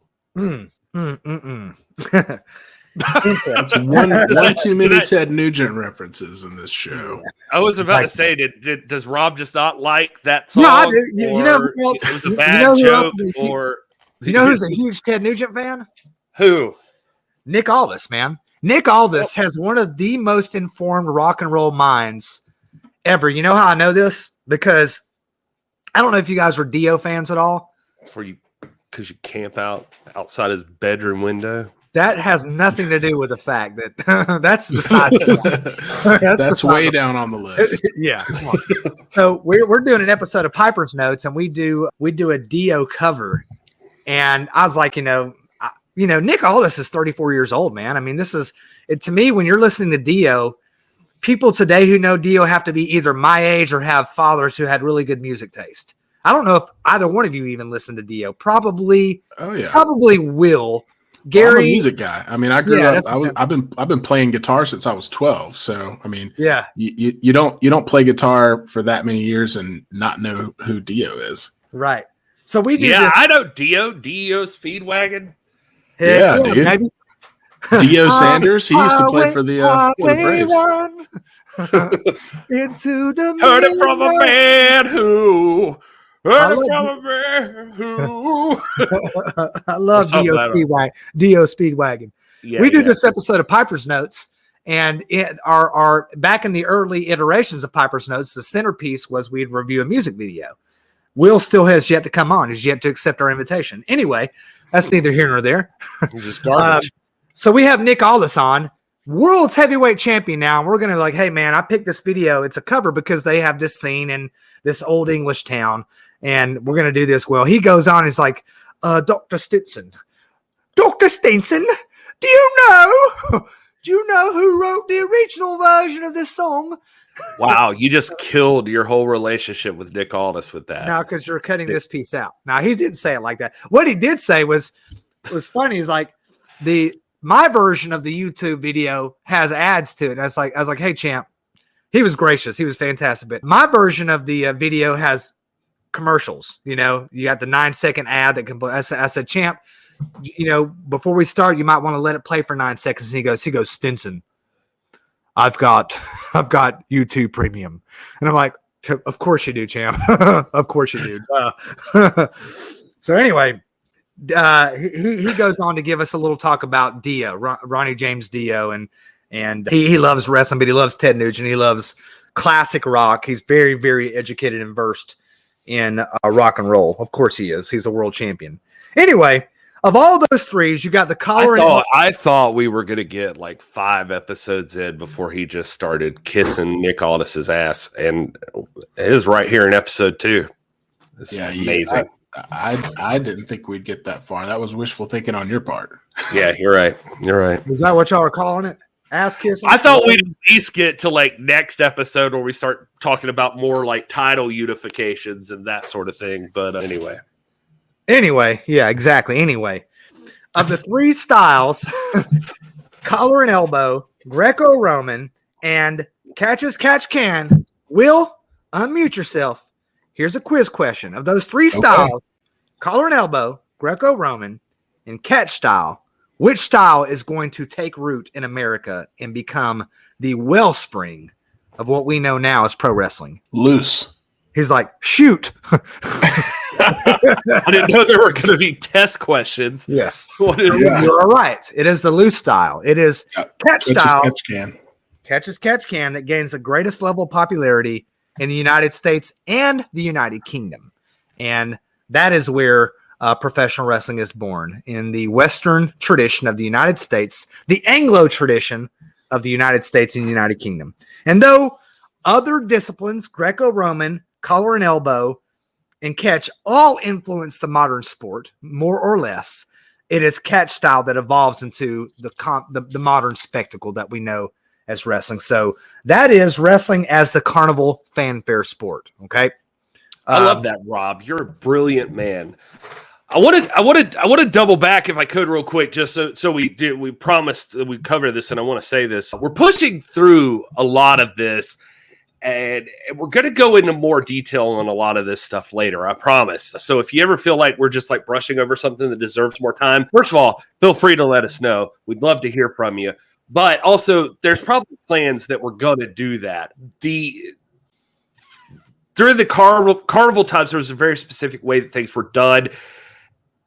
Speaker 3: That's one too many Ted Nugent references in this show.
Speaker 1: I was about to say, does Rob just not like that song?
Speaker 2: No, you know who else?
Speaker 1: It was a
Speaker 2: You
Speaker 1: bad
Speaker 2: know who
Speaker 1: joke,
Speaker 2: else is
Speaker 1: or
Speaker 2: You know who's a huge Ted Nugent fan?
Speaker 1: who?
Speaker 2: Nick Aldis, man. Nick Aldis has one of the most informed rock and roll minds ever. You know how I know this? Because I don't know if you guys were Dio fans at all.
Speaker 1: Because you camp outside his bedroom window.
Speaker 2: That has nothing to do with the fact that that's besides the point.
Speaker 3: That's way down on the list.
Speaker 2: Yeah. Come on. So we're doing an episode of Piper's Notes, and we do a Dio cover. And I was like, Nick Aldis is 34 years old, man. I mean, this is it to me. When you're listening to Dio, people today who know Dio have to be either my age or have fathers who had really good music taste. I don't know if either one of you even listen to Dio. Probably. Oh yeah. Probably will. Gary,
Speaker 3: I'm a music guy. I mean, I grew up. I've been playing guitar since I was 12. So I mean, yeah, you don't play guitar for that many years and not know who Dio is.
Speaker 2: Right. So we do.
Speaker 1: Yeah, I know Dio Speedwagon.
Speaker 3: Yeah, dude. Maybe. Dio Sanders. He used to play for the Braves.
Speaker 2: Into the
Speaker 1: heard it from a man who. I
Speaker 2: love Dio Speedwagon. Yeah, we do this episode of Piper's Notes, and our back in the early iterations of Piper's Notes, the centerpiece was we'd review a music video. Will still has yet to come on. He's yet to accept our invitation. Anyway, that's neither here nor there.
Speaker 1: Just garbage.
Speaker 2: So we have Nick Aldis on, world's heavyweight champion now. And we're going to like, hey, man, I picked this video. It's a cover because they have this scene in this old English town. And we're going to do this. Well, he goes on. He's like, Dr. Stinson. Dr. Stinson, do you know who wrote the original version of this song?
Speaker 1: Wow, you just killed your whole relationship with Nick Aldis with that.
Speaker 2: No, because you're cutting this piece out. Now, he didn't say it like that. What he did say was funny. He's like, my version of the YouTube video has ads to it. I was like, hey, champ. He was gracious. He was fantastic. But my version of the video has commercials. You know, you got the 9-second ad that can play. I said, champ, you know, before we start, you might want to let it play for 9 seconds. And he goes, Stinson, I've got YouTube Premium. And I'm like, of course you do, champ. Of course you do. So anyway, he goes on to give us a little talk about Dio, Ronnie James Dio, and he loves wrestling, but he loves Ted Nugent. He loves classic rock. He's very, very educated and versed in rock and roll. Of course he is. He's a world champion. Anyway, of all those threes, you got the collar.
Speaker 1: I thought we were going to get like 5 episodes in before he just started kissing Nick Aldis's ass. And it is right here in episode 2. It's amazing.
Speaker 3: I didn't think we'd get that far. That was wishful thinking on your part.
Speaker 1: Yeah, you're right. You're right.
Speaker 2: Is that what y'all are calling it? Ass kissing?
Speaker 1: I thought we'd at least get to like next episode where we start talking about more like title unifications and that sort of thing. But anyway.
Speaker 2: Anyway, yeah, exactly. Anyway, of the 3 styles, collar and elbow, Greco-Roman, and catch as catch can, Will, unmute yourself. Here's a quiz question. Of those 3 styles, collar and elbow, Greco-Roman, and catch style, which style is going to take root in America and become the wellspring of what we know now as pro wrestling?
Speaker 3: Loose.
Speaker 2: He's like, shoot.
Speaker 1: I didn't know there were going to be test questions.
Speaker 2: Yes.
Speaker 1: What is
Speaker 2: You're all right. It is the loose style. It is catch style. Catch as catch can that gains the greatest level of popularity in the United States and the United Kingdom. And that is where professional wrestling is born, in the Western tradition of the United States, the Anglo tradition of the United States and the United Kingdom. And though other disciplines, Greco-Roman, collar and elbow, and catch all influence the modern sport, more or less, it is catch style that evolves into the modern spectacle that we know as wrestling. So that is wrestling as the carnival fanfare sport. Okay.
Speaker 1: I love that, Rob. You're a brilliant man. I want to double back if I could real quick, just so we promised that we'd cover this, and I want to say this. We're pushing through a lot of this, and we're going to go into more detail on a lot of this stuff later, I promise. So if you ever feel like we're just like brushing over something that deserves more time, first of all, feel free to let us know. We'd love to hear from you. But also, there's probably plans that we're going to do that. During the carnival times, there was a very specific way that things were done.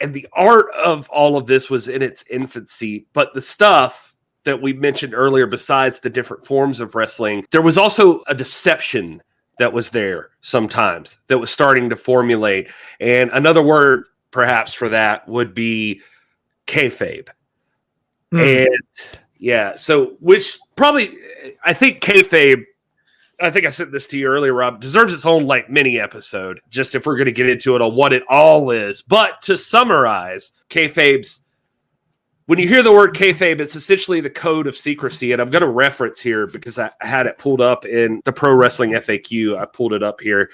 Speaker 1: And the art of all of this was in its infancy. But the stuff that we mentioned earlier, besides the different forms of wrestling, there was also a deception that was there sometimes that was starting to formulate. And another word perhaps for that would be kayfabe. And yeah, so which probably, I think kayfabe, I think I said this to you earlier, Rob, deserves its own like mini episode, just if we're going to get into it on what it all is. But to summarize, kayfabe's, when you hear the word kayfabe, it's essentially the code of secrecy. And I'm going to reference here because I had it pulled up in the Pro Wrestling FAQ. I pulled it up here.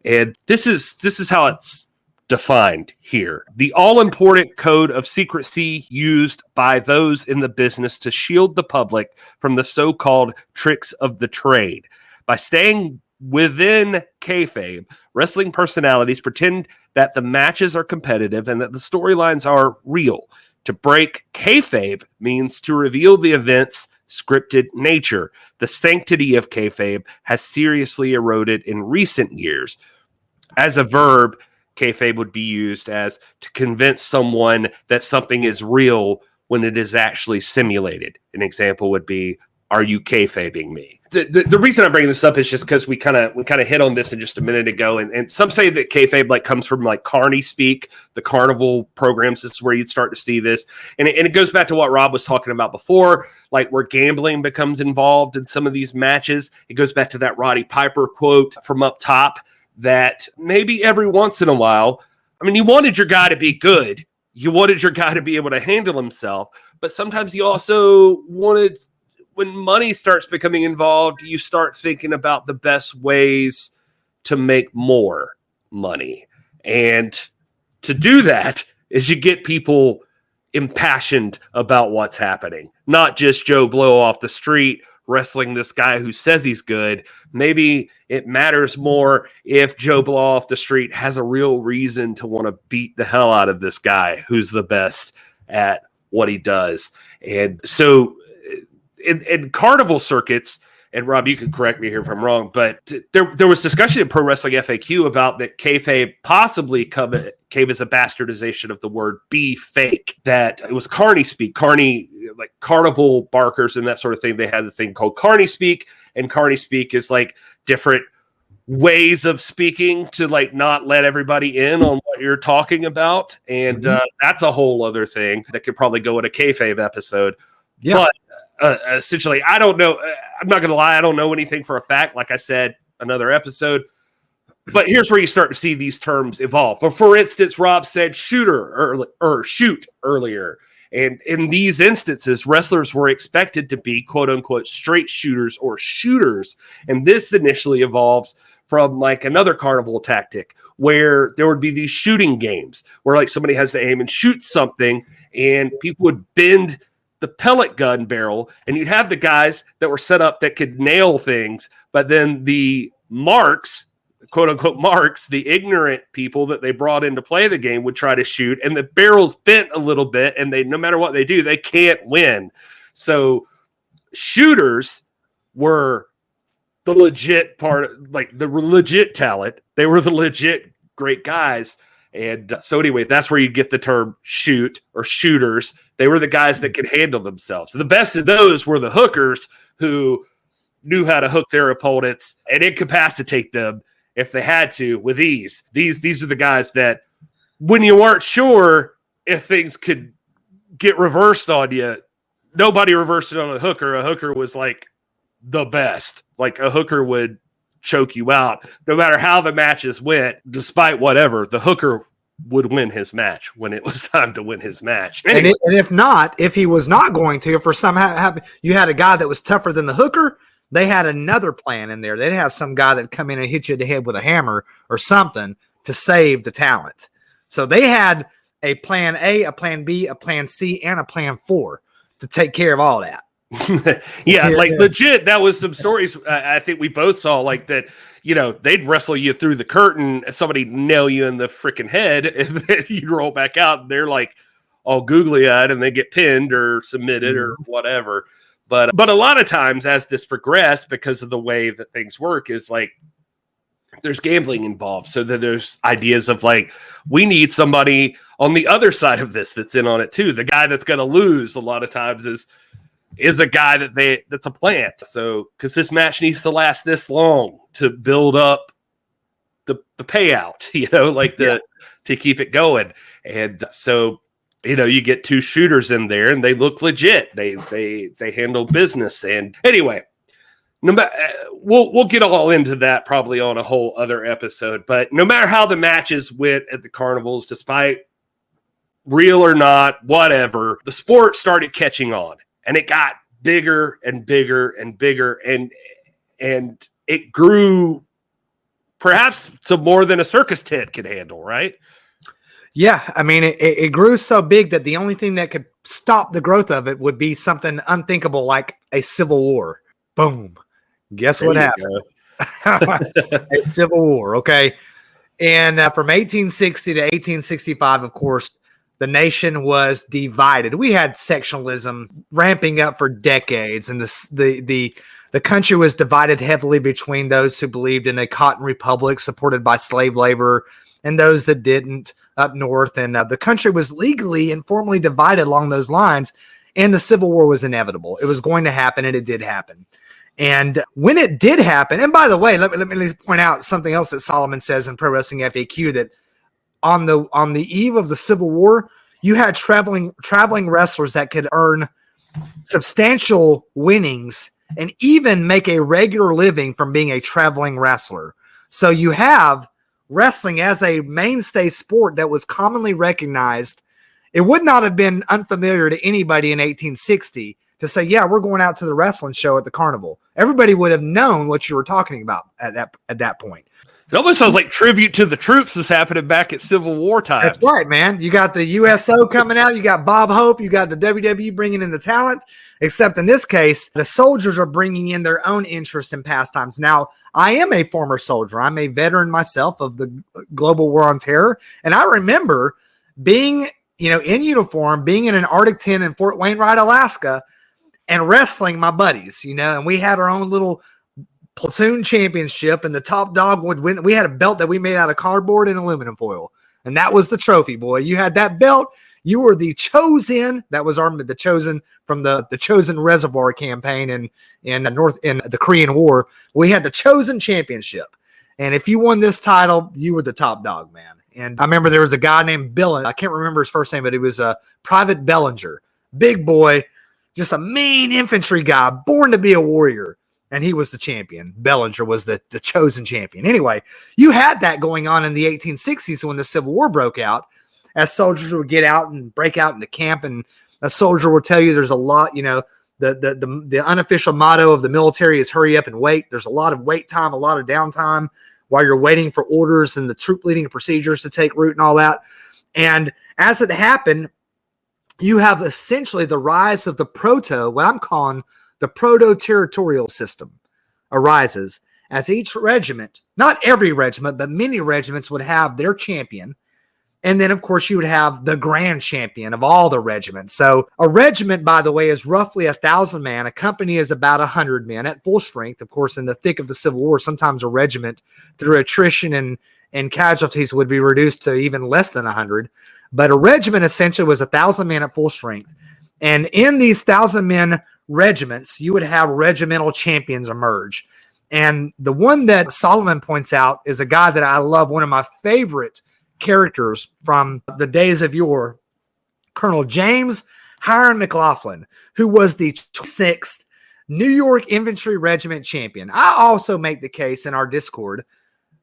Speaker 1: And this is how it's defined here. The all-important code of secrecy used by those in the business to shield the public from the so-called tricks of the trade. By staying within kayfabe, wrestling personalities pretend that the matches are competitive and that the storylines are real. To break kayfabe means to reveal the event's scripted nature. The sanctity of kayfabe has seriously eroded in recent years. As a verb, kayfabe would be used as to convince someone that something is real when it is actually simulated. An example would be, are you kayfabing me? The reason I'm bringing this up is just because we kind of hit on this in just a minute ago, and some say that kayfabe like comes from like Carney speak, the carnival programs. This is where you'd start to see this, and it goes back to what Rob was talking about before, like where gambling becomes involved in some of these matches. It goes back to that Roddy Piper quote from up top that maybe every once in a while, I mean, you wanted your guy to be good, you wanted your guy to be able to handle himself, but sometimes you also wanted. When money starts becoming involved, you start thinking about the best ways to make more money. And to do that is you get people impassioned about what's happening. Not just Joe Blow off the street wrestling this guy who says he's good. Maybe it matters more if Joe Blow off the street has a real reason to want to beat the hell out of this guy who's the best at what he does. And so in carnival circuits, and Rob, you can correct me here if I'm wrong, but there was discussion in Pro Wrestling FAQ about that kayfabe possibly came as a bastardization of the word be fake, that it was Carney speak. Carney, like carnival barkers and that sort of thing, they had the thing called Carney speak, and Carney speak is like different ways of speaking to like not let everybody in on what you're talking about. And that's a whole other thing that could probably go in a kayfabe episode. Yeah. But essentially, I don't know. I'm not going to lie. I don't know anything for a fact. Like I said, another episode. But here's where you start to see these terms evolve. For instance, Rob said shooter or shoot earlier. And in these instances, wrestlers were expected to be quote unquote straight shooters or shooters. And this initially evolves from like another carnival tactic where there would be these shooting games where like somebody has to aim and shoot something and people would bend the pellet gun barrel, and you'd have the guys that were set up that could nail things, but then the marks, quote unquote marks, the ignorant people that they brought in to play the game would try to shoot, and the barrel's bent a little bit, and they, no matter what they do, they can't win. So shooters were the legit part, like the legit talent. They were the legit great guys. And so anyway, that's where you get the term shoot or shooters. They were the guys that could handle themselves. The best of those were the hookers who knew how to hook their opponents and incapacitate them if they had to with ease. These are the guys that when you weren't sure if things could get reversed on you, nobody reversed it on a hooker. A hooker was like the best. Like a hooker would choke you out. No matter how the matches went, despite whatever, the hooker would win his match when it was time to win his match. Anyway.
Speaker 2: And if not, if he was not going to, if for somehow you had a guy that was tougher than the hooker, they had another plan in there. They'd have some guy that come in and hit you in the head with a hammer or something to save the talent. So they had a plan A, a plan B, a plan C, and a plan 4 to take care of all that.
Speaker 1: Legit, that was some stories I think we both saw, like that, you know, they'd wrestle you through the curtain, somebody nail you in the freaking head, and then you'd roll back out, and they're like all googly-eyed, and they get pinned or submitted or whatever. But a lot of times as this progressed, because of the way that things work, is like there's gambling involved. So that there's ideas of like, we need somebody on the other side of this that's in on it too. The guy that's going to lose a lot of times is a guy that's a plant. So, because this match needs to last this long to build up the payout, you know, like to keep it going. And so, you know, you get two shooters in there and they look legit. They handle business. And anyway, no matter, we'll get all into that probably on a whole other episode, but no matter how the matches went at the carnivals, despite real or not, whatever, the sport started catching on. And it got bigger and bigger and bigger, and it grew perhaps to more than a circus tent could handle, right?
Speaker 2: Yeah, I mean, it grew so big that the only thing that could stop the growth of it would be something unthinkable like a civil war. Boom. Guess what happened? A civil war, okay? And from 1860 to 1865, of course, the nation was divided. We had sectionalism ramping up for decades, and the country was divided heavily between those who believed in a cotton republic supported by slave labor and those that didn't up north. And the country was legally and formally divided along those lines. and the Civil War was inevitable. It was going to happen, and it did happen. And when it did happen, and by the way, let me point out something else that Solomon says in Pro Wrestling FAQ, that on the eve of the Civil War, you had traveling wrestlers that could earn substantial winnings and even make a regular living from being a traveling wrestler. So you have wrestling as a mainstay sport that was commonly recognized. It would not have been unfamiliar to anybody in 1860 to say, yeah, we're going out to the wrestling show at the carnival. Everybody would have known what you were talking about at that point.
Speaker 1: It almost sounds like tribute to the troops was happening back at Civil War times.
Speaker 2: That's right, man. You got the USO coming out. You got Bob Hope. You got the WWE bringing in the talent. Except in this case, the soldiers are bringing in their own interest in pastimes. Now, I am a former soldier. I'm a veteran myself of the Global War on Terror. And I remember being, in uniform, being in an Arctic tent in Fort Wainwright, Alaska, and wrestling my buddies, and we had our own little platoon championship, and the top dog would win. We had a belt that we made out of cardboard and aluminum foil, and that was the trophy, boy. You had that belt. You were the chosen. That was the chosen from the Chosen Reservoir campaign in the Korean War. We had the chosen championship, and if you won this title, you were the top dog, man. And I remember there was a guy named Bill. I can't remember his first name, but he was Private Bellinger, big boy, just a mean infantry guy, born to be a warrior. And he was the champion. Bellinger was the chosen champion. Anyway, you had that going on in the 1860s when the Civil War broke out, as soldiers would get out and break out into camp, and a soldier will tell you there's a lot, the unofficial motto of the military is hurry up and wait. There's a lot of wait time, a lot of downtime while you're waiting for orders and the troop leading procedures to take root and all that. And as it happened, you have essentially the rise of what I'm calling the proto-territorial system arises as each regiment, not every regiment, but many regiments would have their champion. And then, of course, you would have the grand champion of all the regiments. So a regiment, by the way, is roughly 1,000 men. A company is about 100 men at full strength. Of course, in the thick of the Civil War, sometimes a regiment, through attrition and casualties, would be reduced to even less than 100. But a regiment essentially was 1,000 men at full strength. And in these 1,000 men regiments, you would have regimental champions emerge. And the one that Solomon points out is a guy that I love, one of my favorite characters from the days of yore, Colonel James Hiram McLaughlin, who was the 6th New York Infantry Regiment champion. I also make the case in our Discord,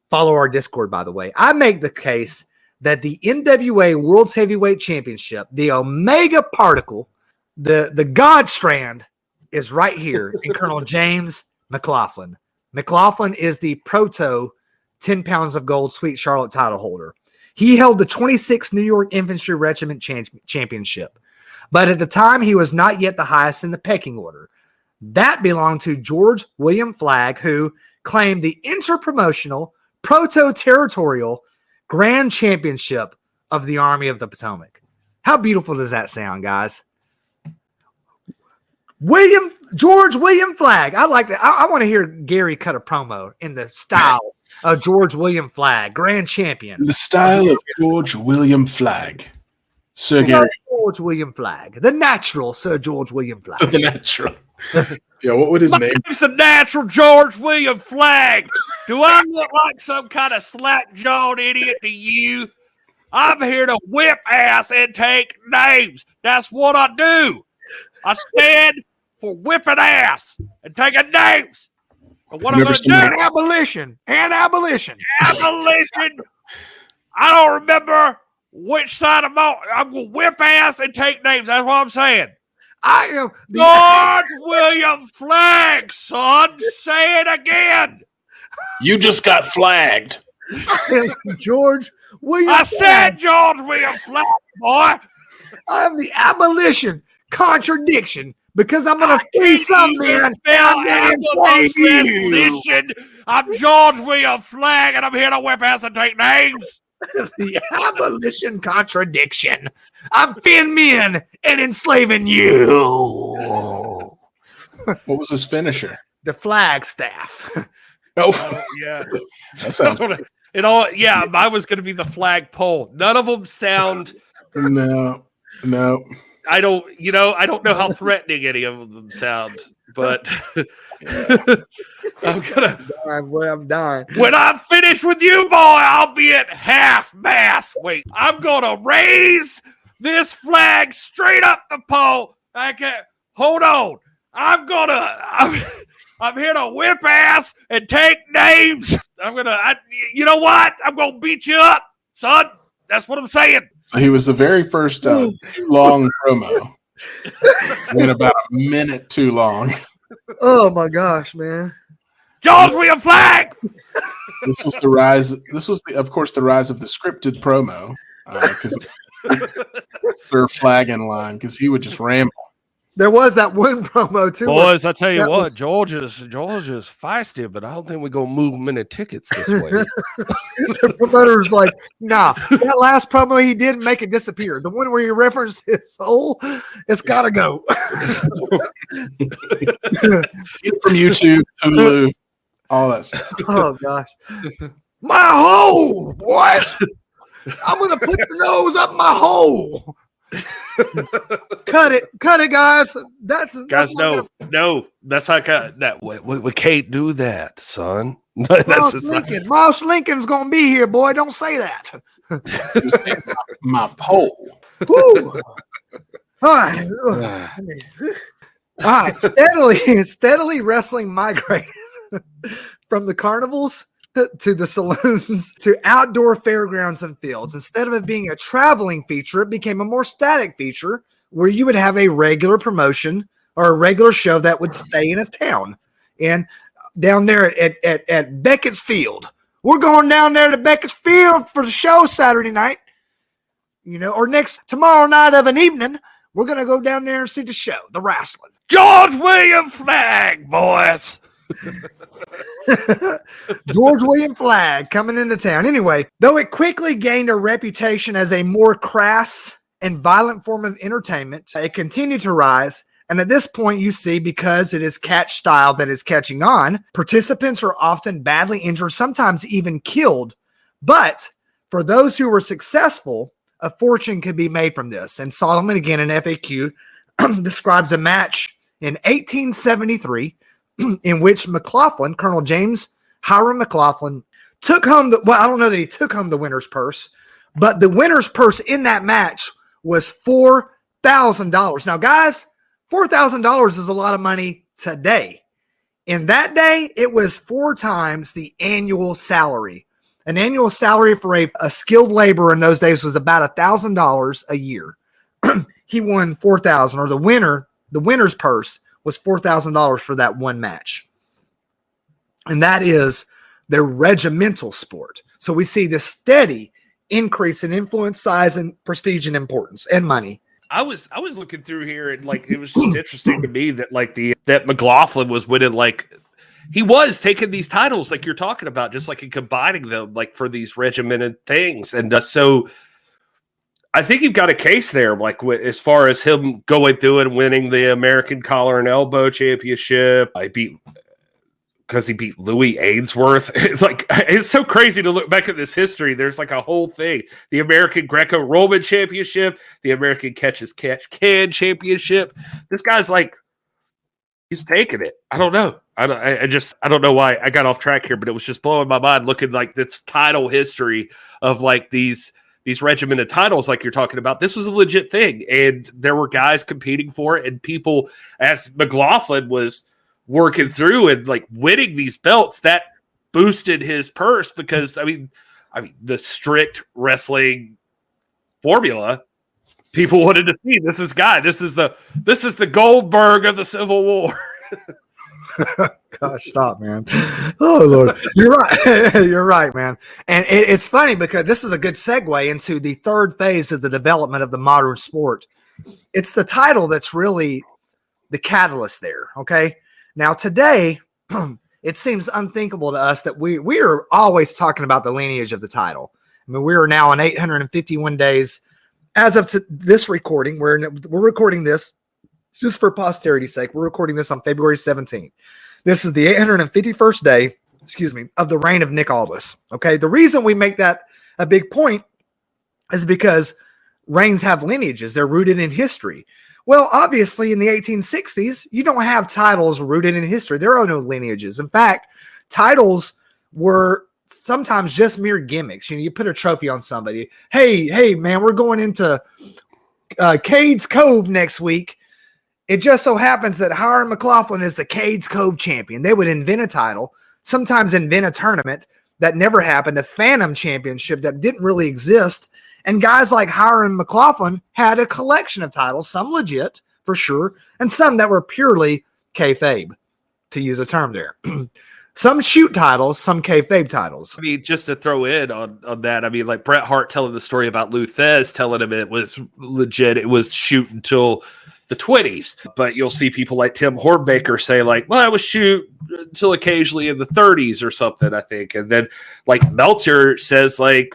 Speaker 2: follow our Discord, by the way, I make the case that the NWA World's Heavyweight Championship, the Omega Particle, the God Strand, is right here in Colonel James McLaughlin. McLaughlin is the proto 10 pounds of gold Sweet Charlotte title holder. He held the 26th New York Infantry Regiment Championship, but at the time he was not yet the highest in the pecking order. That belonged to George William Flagg, who claimed the interpromotional proto-territorial Grand Championship of the Army of the Potomac. How beautiful does that sound, guys? George William Flagg. I want to hear Gary cut a promo in the style of George William Flagg, Grand Champion.
Speaker 3: The style of George William Flagg. Sir Gary.
Speaker 2: George William Flagg. The natural Sir George William Flagg.
Speaker 3: The natural. Yeah, what would his name?
Speaker 1: It's the natural George William Flagg. Do I look like some kind of slack-jawed idiot to you? I'm here to whip ass and take names. That's what I do. I stand for whipping ass and taking names. And what I'm going to do?
Speaker 2: And abolition. Abolition.
Speaker 1: I don't remember which side I'm going to whip ass and take names. That's what I'm saying.
Speaker 2: I am
Speaker 1: George William Flagg, son. Say it again.
Speaker 3: You just got flagged.
Speaker 2: George William
Speaker 1: I said George William Flagg, boy.
Speaker 2: I'm the abolition contradiction because I'm going to free some men and slave you.
Speaker 1: I'm George William Flagg, and I'm here to whip ass and take names.
Speaker 2: The abolition contradiction. I'm thin men and enslaving you.
Speaker 3: What was his finisher?
Speaker 2: The Flagstaff.
Speaker 3: Oh,
Speaker 1: yeah.
Speaker 3: That sounds
Speaker 1: it all. Yeah, mine was going to be the flagpole. None of them sound.
Speaker 3: No.
Speaker 1: I don't know how threatening any of them sound, but
Speaker 2: I'm dying.
Speaker 1: When I'm finished with you, boy, I'll be at half-mast. Wait, I'm gonna raise this flag straight up the pole. I can't. Hold on. I'm here to whip ass and take names. You know what? I'm gonna beat you up, son. That's what I'm saying.
Speaker 3: So he was the very first too long promo. Went about a minute too long.
Speaker 2: Oh my gosh, man.
Speaker 1: George William Flag.
Speaker 3: This was the rise. This was, of course, the rise of the scripted promo because Sir Flag in line because he would just ramble.
Speaker 2: There was that one promo too.
Speaker 1: Boys, I tell you what, George is feisty, but I don't think we're gonna move many tickets this way.
Speaker 2: The promoter was like, "Nah, that last promo he did make it disappear. The one where he referenced his soul, it's gotta go."
Speaker 3: Get from YouTube, Hulu, all that stuff.
Speaker 2: Oh gosh, my hole, boys! I'm gonna put your nose up my hole. Cut it, guys. That's
Speaker 1: no. That's not that. We can't do that, son.
Speaker 2: Moss Lincoln's gonna be here, boy. Don't say that.
Speaker 3: My pole.
Speaker 2: All right. All right. Steadily wrestling migrated from the carnivals to the saloons to outdoor fairgrounds and fields. Instead of it being a traveling feature, it became a more static feature where you would have a regular promotion or a regular show that would stay in a town. And down there at Beckett's Field, we're going down there to Beckett's Field for the show Saturday night, or tomorrow night of an evening, we're going to go down there and see the show, the wrestling.
Speaker 1: George William Flag, boys.
Speaker 2: George William Flag coming into town. Anyway, though it quickly gained a reputation as a more crass and violent form of entertainment, it continued to rise. And at this point, you see, because it is catch style that is catching on, participants are often badly injured, sometimes even killed. But for those who were successful, a fortune could be made from this. And Solomon, again, in FAQ, describes a match in 1873 in which McLaughlin, Colonel James Hiram McLaughlin, took home I don't know that he took home the winner's purse, but the winner's purse in that match was $4,000. Now, guys, $4,000 is a lot of money today. In that day, it was 4 times the annual salary. An annual salary for a skilled laborer in those days was about $1,000 a year. He won $4,000, or the winner's purse was $4,000 for that one match. And that is their regimental sport. So we see this steady increase in influence, size, and prestige and importance and money.
Speaker 1: I was looking through here, and it was just interesting to me that that McLaughlin was winning, he was taking these titles like you're talking about, just and combining them for these regimented things. And so I think you've got a case there, as far as him going through and winning the American Collar and Elbow Championship. Because he beat Louis Ainsworth. It's so crazy to look back at this history. There's a whole thing. The American Greco-Roman Championship, the American Catch Can Championship. This guy's he's taking it. I don't know. I don't know why I got off track here, but it was just blowing my mind looking this title history of these regimented titles you're talking about. This was a legit thing, and there were guys competing for it, and people, as McLaughlin was working through and winning these belts, that boosted his purse because I mean the strict wrestling formula, people wanted to see this is the Goldberg of the Civil War.
Speaker 2: Gosh, stop, man. Oh, Lord. You're right. You're right, man. And it's funny because this is a good segue into the third phase of the development of the modern sport. It's the title that's really the catalyst there, okay? Now, today, it seems unthinkable to us that we are always talking about the lineage of the title. I mean, we are now on 851 days. As of this recording, we're recording this just for posterity's sake. We're recording this on February 17th. This is the 851st day, of the reign of Nick Aldis. Okay, the reason we make that a big point is because reigns have lineages. They're rooted in history. Well, obviously, in the 1860s, you don't have titles rooted in history. There are no lineages. In fact, titles were sometimes just mere gimmicks. You put a trophy on somebody. Hey, man, we're going into Cade's Cove next week. It just so happens that Hiram McLaughlin is the Cade's Cove champion. They would invent a title, sometimes invent a tournament that never happened, a phantom championship that didn't really exist. And guys like Hiram McLaughlin had a collection of titles, some legit for sure, and some that were purely kayfabe, to use a term there. Some shoot titles, some kayfabe titles.
Speaker 1: I mean, just to throw in on that, I mean, like Bret Hart telling the story about Lou Thez, telling him it was legit, it was shoot until the 20s. But you'll see people like Tim Hornbaker say, like, well, I was shoot until occasionally in the 30s or something, I think. And then, like, Meltzer says, like,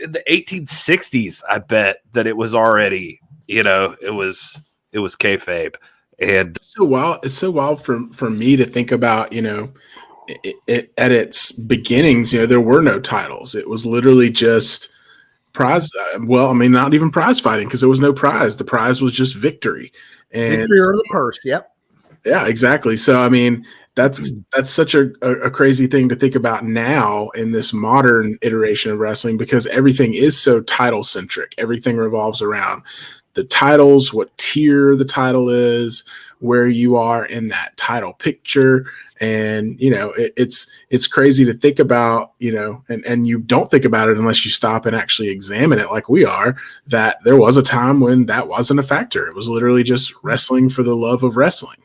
Speaker 1: in the 1860s, I bet that it was already, it was kayfabe. And
Speaker 3: it's so wild for me to think about, at its beginnings, there were no titles. It was literally just prize. Well, I mean, not even prize fighting, because there was no prize. The prize was just victory. And
Speaker 2: victory or the purse. Yep.
Speaker 3: Yeah, exactly. So, I mean, that's such a crazy thing to think about now in this modern iteration of wrestling, because everything is so title centric. Everything revolves around the titles, what tier the title is, where you are in that title picture. And, it's crazy to think about, and you don't think about it unless you stop and actually examine it like we are, that there was a time when that wasn't a factor. It was literally just wrestling for the love of wrestling.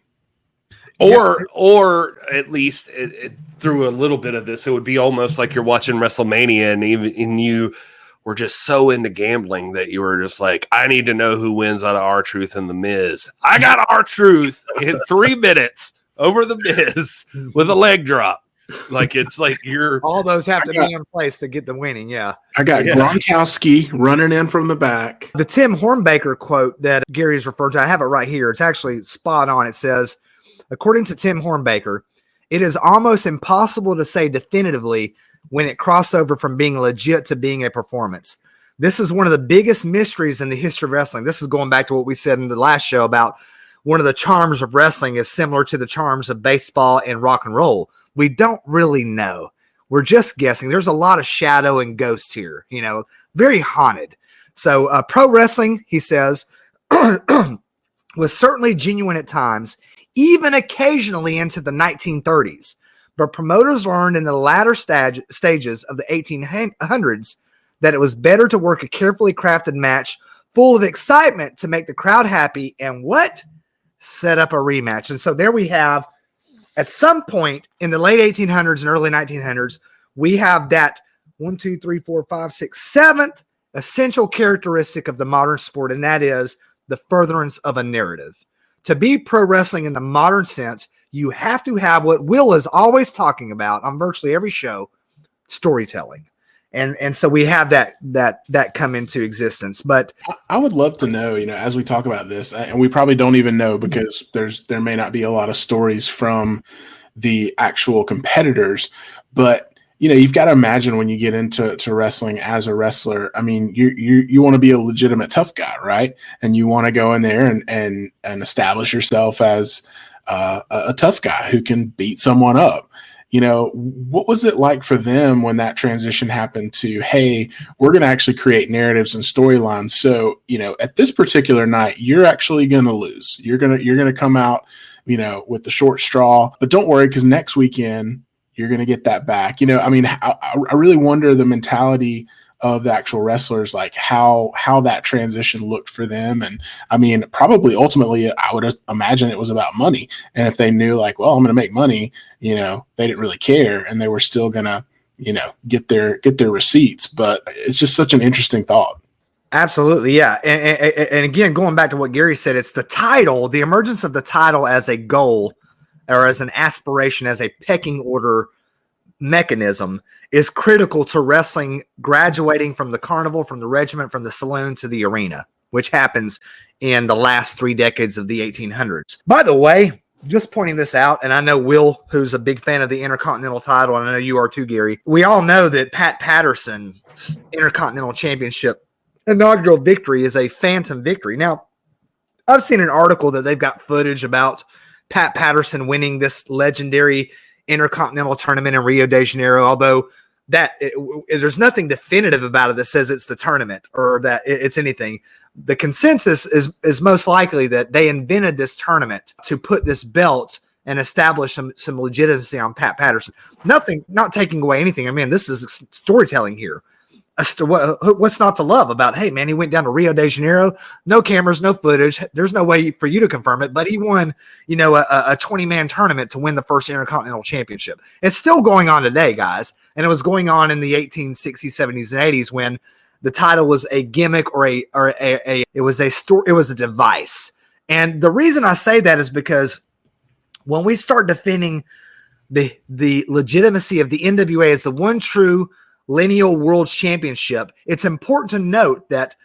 Speaker 1: Or at least through a little bit of this, it would be almost like you're watching WrestleMania and you were just so into gambling that you were just like, I need to know who wins out of R-Truth and The Miz. I got R-Truth in 3 minutes over The Miz with a leg drop. Like, it's like
Speaker 2: all those have to be in place to get the winning. Yeah.
Speaker 3: I got Gronkowski running in from the back.
Speaker 2: The Tim Hornbaker quote that Gary's referred to, I have it right here. It's actually spot on. It says, according to Tim Hornbaker, it is almost impossible to say definitively when it crossed over from being legit to being a performance. This is one of the biggest mysteries in the history of wrestling. This is going back to what we said in the last show about one of the charms of wrestling is similar to the charms of baseball and rock and roll. We don't really know. We're just guessing. There's a lot of shadow and ghosts here, very haunted. So pro wrestling, he says, was certainly genuine at times, even occasionally into the 1930s. But promoters learned in the latter stages of the 1800s that it was better to work a carefully crafted match full of excitement to make the crowd happy and set up a rematch. And so there we have, at some point in the late 1800s and early 1900s, we have that 7th essential characteristic of the modern sport, and that is the furtherance of a narrative. To be pro wrestling in the modern sense, you have to have what Will is always talking about on virtually every show, storytelling. And so we have that come into existence. But
Speaker 3: I would love to know, as we talk about this, and we probably don't even know because there may not be a lot of stories from the actual competitors, but you've got to imagine when you get into wrestling as a wrestler, I mean, you want to be a legitimate tough guy, right? And you want to go in there and establish yourself as a tough guy who can beat someone up. What was it like for them when that transition happened to, hey, we're going to actually create narratives and storylines. So, at this particular night, you're actually going to lose. You're going to come out, with the short straw, but don't worry, because next weekend you're going to get that back. I really wonder the mentality of the actual wrestlers, like how that transition looked for them. And I mean, probably ultimately I would imagine it was about money. And if they knew like, well, I'm going to make money, they didn't really care and they were still going to, get their receipts. But it's just such an interesting thought.
Speaker 2: Absolutely. Yeah. And again, going back to what Gary said, it's the title, the emergence of the title as a goal or as an aspiration, as a pecking order mechanism is critical to wrestling graduating from the carnival, from the regiment, from the saloon to the arena, which happens in the last 3 decades of the 1800s. By the way, just pointing this out, and I know Will, who's a big fan of the Intercontinental title, and I know you are too, Gary. We all know that Pat Patterson's Intercontinental Championship inaugural victory is a phantom victory. Now, I've seen an article that they've got footage about Pat Patterson winning this legendary Intercontinental tournament in Rio de Janeiro, although there's nothing definitive about it that says it's the tournament or that it's anything. The consensus is most likely that they invented this tournament to put this belt and establish some legitimacy on Pat Patterson. Not taking away anything. I mean, this is storytelling here. What's not to love about, hey, man, he went down to Rio de Janeiro, no cameras, no footage. There's no way for you to confirm it, but he won, a 20-man tournament to win the first Intercontinental Championship. It's still going on today, guys, and it was going on in the 1860s, 70s, and 80s when the title was a gimmick it was a device. And the reason I say that is because when we start defending the legitimacy of the NWA as the one true lineal world championship, it's important to note that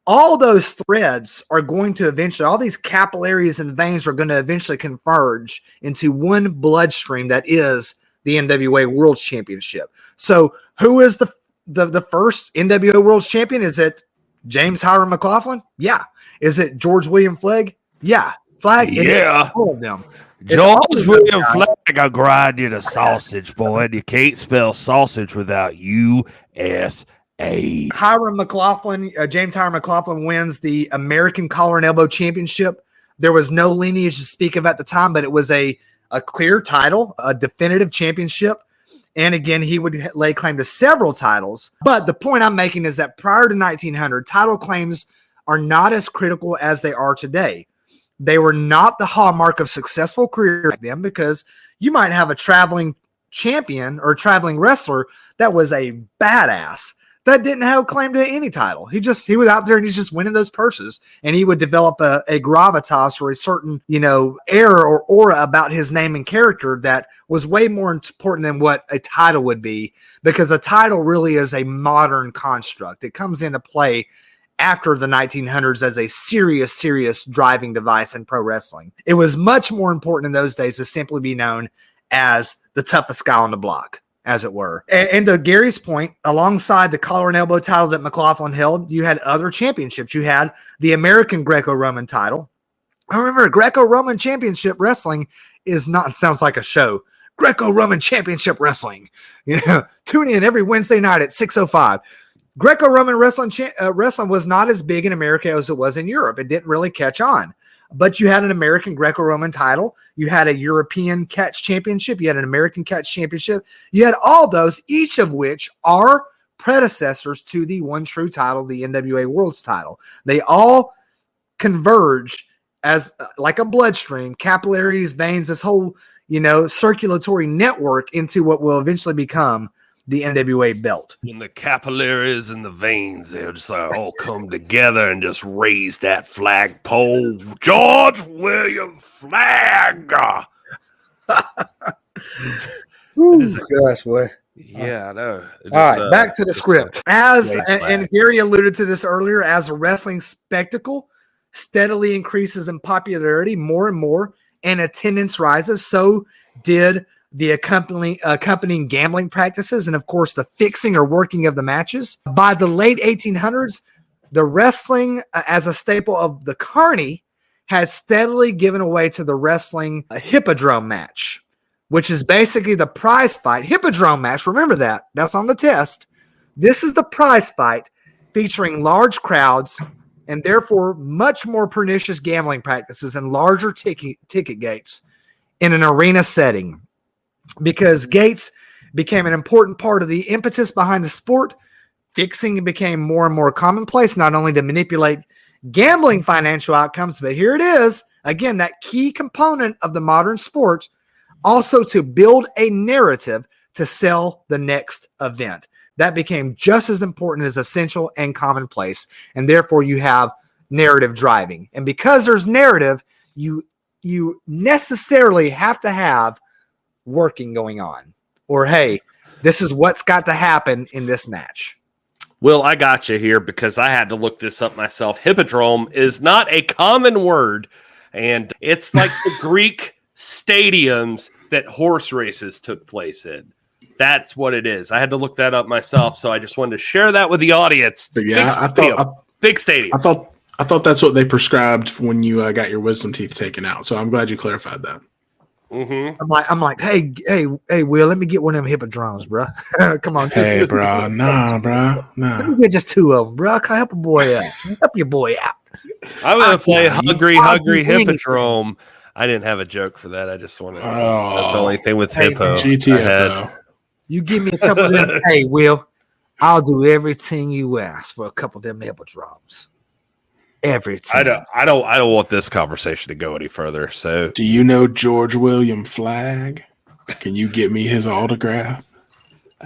Speaker 2: all those threads are going to eventually, all these capillaries and veins are going to eventually converge into one bloodstream that is the NWA World Championship. So who is the first NWA World Champion? Is it James Hiram McLaughlin? Yeah. Is it George William Flagg? Yeah. Flagg?
Speaker 1: Yeah.
Speaker 2: All of them.
Speaker 1: George William Flagg, I'll grind you the sausage, boy. And you can't spell sausage without USA.
Speaker 2: Hiram McLaughlin, James Hiram McLaughlin wins the American Collar and Elbow Championship. There was no lineage to speak of at the time, but it was a clear title, a definitive championship. And again, he would lay claim to several titles. But the point I'm making is that prior to 1900, title claims are not as critical as they are today. They were not the hallmark of successful career back then, because you might have a traveling champion or a traveling wrestler that was a badass that didn't have claim to any title. He was out there and he's just winning those purses, and he would develop a gravitas or a certain, air or aura about his name and character that was way more important than what a title would be, because a title really is a modern construct. It comes into play after the 1900s as a serious driving device in pro wrestling. It was much more important in those days to simply be known as the toughest guy on the block, as it were. And to Gary's point, alongside the collar and elbow title that McLaughlin held, you had other championships. You had the American Greco-Roman title. I remember Greco-Roman Championship Wrestling sounds like a show. Greco-Roman Championship Wrestling. Tune in every Wednesday night at 6:05. Greco-Roman wrestling was not as big in America as it was in Europe. It didn't really catch on. But you had an American Greco-Roman title. You had a European Catch Championship. You had an American Catch Championship. You had all those, each of which are predecessors to the one true title, the NWA World's title. They all converge as like a bloodstream, capillaries, veins, this whole, circulatory network into what will eventually become the NWA belt.
Speaker 1: When the capillaries and the veins, they'll just all come together and just raise that flagpole. George William Flagg.
Speaker 2: Gosh, boy.
Speaker 1: Yeah, I know.
Speaker 2: All right, back to the script. And Gary alluded to this earlier, as a wrestling spectacle steadily increases in popularity more and more, and attendance rises, so did the accompanying gambling practices, and of course the fixing or working of the matches. By the late 1800s, the wrestling as a staple of the carny had steadily given away to the wrestling hippodrome match, which is basically the prize fight. Hippodrome match, remember that. That's on the test. This is the prize fight featuring large crowds and therefore much more pernicious gambling practices and larger ticket gates in an arena setting. Because gates became an important part of the impetus behind the sport, fixing became more and more commonplace, not only to manipulate gambling financial outcomes, but here it is, again, that key component of the modern sport, also to build a narrative to sell the next event. That became just as important as essential and commonplace, and therefore you have narrative driving. And because there's narrative, you necessarily have to have working going on, or hey, this is what's got to happen in this match.
Speaker 1: Well, I got you here because I had to look this up myself. Hippodrome is not a common word, and it's like the Greek stadiums that horse races took place in. That's what it is. I had to look that up myself, so I just wanted to share that with the audience.
Speaker 3: But yeah,
Speaker 1: Big stadium.
Speaker 3: I thought that's what they prescribed when you got your wisdom teeth taken out. So I'm glad you clarified that.
Speaker 1: Mm-hmm.
Speaker 2: I'm like, hey, Will, let me get one of them hippodromes, bro. Come on,
Speaker 3: Hey, bro, nah.
Speaker 2: let me get just 2 of them, bro. Help a boy out. Help your boy out.
Speaker 1: I'm going to play
Speaker 2: I'll
Speaker 1: Hungry
Speaker 2: do anything.
Speaker 1: Hippodrome. I didn't have a joke for that. I just wanted that's the only thing with
Speaker 2: Hey,
Speaker 1: hippo.
Speaker 2: man.
Speaker 3: GTFO.
Speaker 2: You give me a couple of them. Hey, Will, I'll do everything you ask for a couple of them hippodromes. Everything.
Speaker 1: I don't want this conversation to go any further. So,
Speaker 3: Do you know George William Flagg? Can you get me his autograph?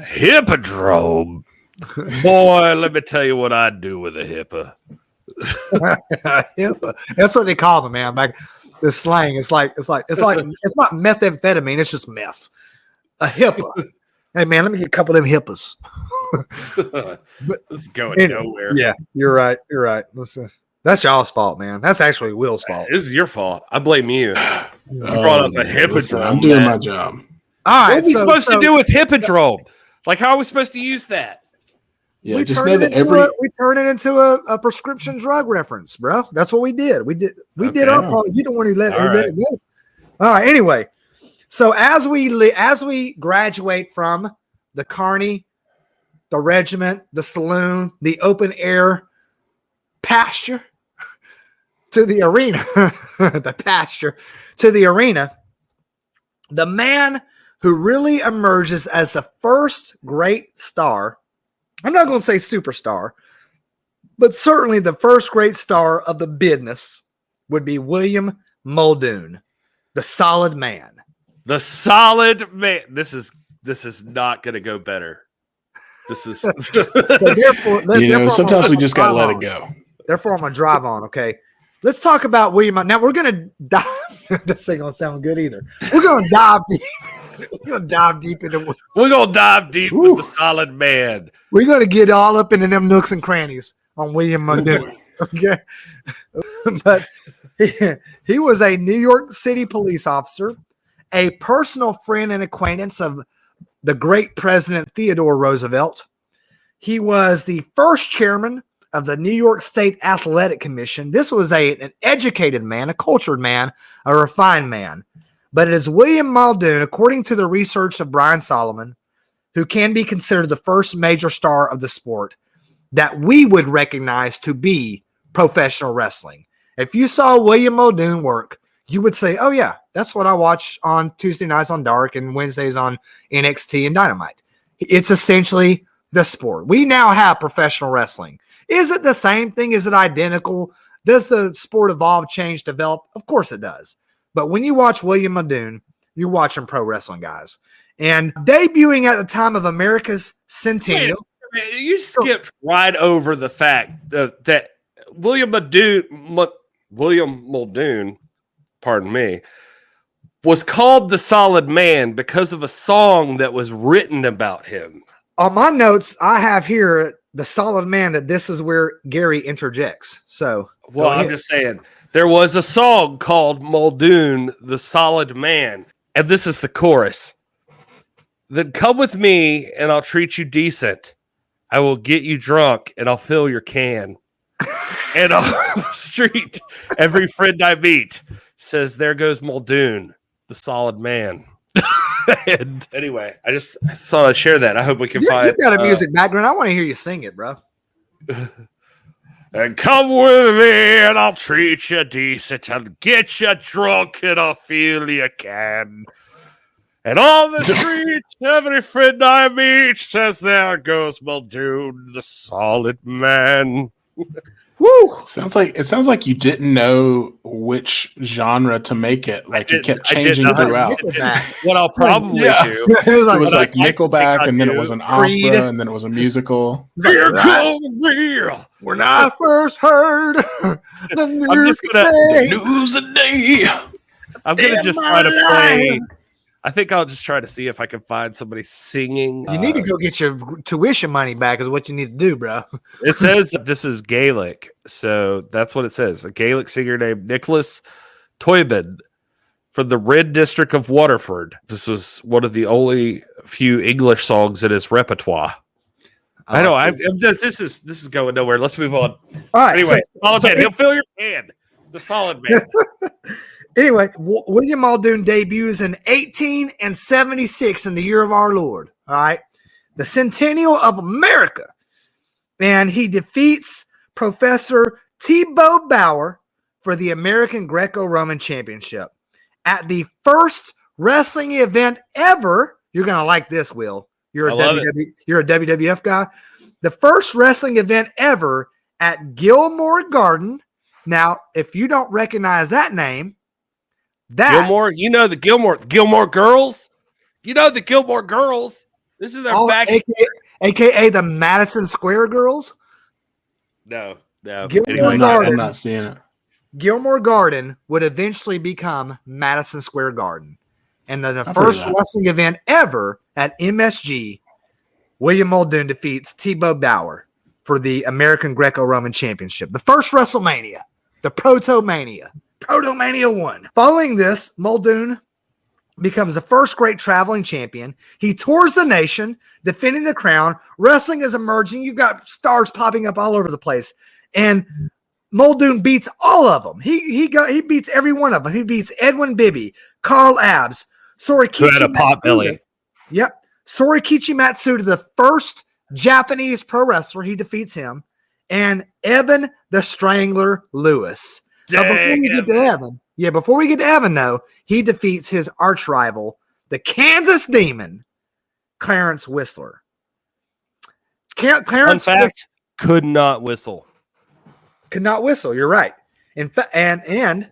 Speaker 1: Hippodrome. Boy, let me tell you what I'd do with a hippo.
Speaker 2: That's what they call them, man. Back the slang. It's like it's not methamphetamine. It's just meth. A hippo. Hey, man, let me get a couple of them hippos.
Speaker 1: This is going nowhere.
Speaker 2: Yeah, you're right. Listen, that's y'all's fault, man. That's actually Will's fault.
Speaker 1: This is your fault. I blame you. You brought up a hippodrome.
Speaker 3: Listen, I'm doing my job.
Speaker 2: All right,
Speaker 1: what are we supposed to do with hippodrome? Like, how are we supposed to use that?
Speaker 3: Yeah,
Speaker 2: we
Speaker 3: just
Speaker 2: turn
Speaker 3: know that
Speaker 2: we turn it into a prescription drug reference, bro. That's what we did. We did our part. You don't want to let it go. All right. Anyway, so as we graduate from the carny, the regiment, the saloon, the open air pasture to the arena, the pasture to the arena, the man who really emerges as the first great star, I'm not going to say superstar, but certainly the first great star of the business would be William Muldoon, the solid man.
Speaker 1: The solid man. This is not going to go better. This is
Speaker 2: So therefore,
Speaker 3: sometimes we just got to let it go.
Speaker 2: Therefore, I'm going to drive on. Okay. Let's talk about William. Now we're going to dive. This ain't going to sound good either. We're going to dive deep. We're going to dive deep with
Speaker 1: the solid man.
Speaker 2: We're going to get all up into them nooks and crannies on William Muldoon. Okay. But he was a New York City police officer, a personal friend and acquaintance of the great President Theodore Roosevelt. He was the first chairman of the New York State Athletic Commission. This was an educated man, a cultured man, a refined man. But it is William Muldoon, according to the research of Brian Solomon, who can be considered the first major star of the sport that we would recognize to be professional wrestling. If you saw William Muldoon work, you would say, oh, yeah, that's what I watch on Tuesday nights on Dark and Wednesdays on NXT and Dynamite. It's essentially the sport. We now have professional wrestling. Is it the same thing? Is it identical? Does the sport evolve, change, develop? Of course it does. But when you watch William Muldoon, you're watching pro wrestling, guys. And debuting at the time of America's centennial.
Speaker 1: Wait, you skipped right over the fact that William Muldoon, pardon me, was called the Solid Man because of a song that was written about him.
Speaker 2: On my notes, I have here the Solid Man that this is where Gary interjects. So,
Speaker 1: well, I'm just saying there was a song called Muldoon, the Solid Man, and this is the chorus. Then come with me and I'll treat you decent. I will get you drunk and I'll fill your can. And on the street, every friend I meet says, there goes Muldoon, the Solid Man. And anyway, I just thought I'd share that. I hope we can find.
Speaker 2: You got a music background. I want to hear you sing it, bro.
Speaker 1: And come with me and I'll treat you decent. I'll get you drunk and I'll fill you can. And on the street, every friend I meet says, there goes Muldoon, the Solid Man.
Speaker 2: Woo!
Speaker 3: It sounds like you didn't know which genre to make it. Like you kept changing throughout.
Speaker 1: What I'll probably do.
Speaker 3: It was like Nickelback, and then it was an opera, and then it was a musical.
Speaker 1: Here come the
Speaker 2: when I first heard the news
Speaker 3: today.
Speaker 1: I'm gonna just try to play. I think I'll just try to see if I can find somebody singing.
Speaker 2: You need to go get your tuition money back is what you need to do, bro.
Speaker 1: It says this is Gaelic, so that's what it says. A Gaelic singer named Nicholas Toybin from the Red District of Waterford. This was one of the only few English songs in his repertoire. I know. This is going nowhere. Let's move on.
Speaker 2: All right.
Speaker 1: Anyway, solid man. He'll fill your hand. The solid man.
Speaker 2: Anyway, William Muldoon debuts in 1876 in the year of our Lord. All right. The Centennial of America. And he defeats Professor T-Bo Bauer for the American Greco-Roman Championship. At the first wrestling event ever, you're going to like this, Will. You're a WWF guy. The first wrestling event ever at Gilmore Garden. Now, if you don't recognize that name,
Speaker 1: Gilmore, you know the Gilmore Girls. You know the Gilmore Girls. This is their back,
Speaker 2: aka the Madison Square Girls.
Speaker 1: No.
Speaker 2: Gilmore Garden,
Speaker 3: I'm not seeing it.
Speaker 2: Gilmore Garden would eventually become Madison Square Garden. And then the first wrestling event ever at MSG, William Muldoon defeats T-Bo Bauer for the American Greco-Roman Championship. The first WrestleMania, the Protomania 1. Following this, Muldoon becomes the first great traveling champion. He tours the nation, defending the crown. Wrestling is emerging. You've got stars popping up all over the place. And Muldoon beats all of them. He beats every one of them. He beats Edwin Bibby, Carl Abbs, Sorikichi
Speaker 1: who had a pot belly.
Speaker 2: Yep. Sorikichi Matsuda, the first Japanese pro wrestler, he defeats him. And Evan the Strangler Lewis. Before we get to Evan, though, he defeats his arch rival, the Kansas Demon, Clarence Whistler. Clarence
Speaker 1: could not whistle.
Speaker 2: Could not whistle. You're right. In fact, and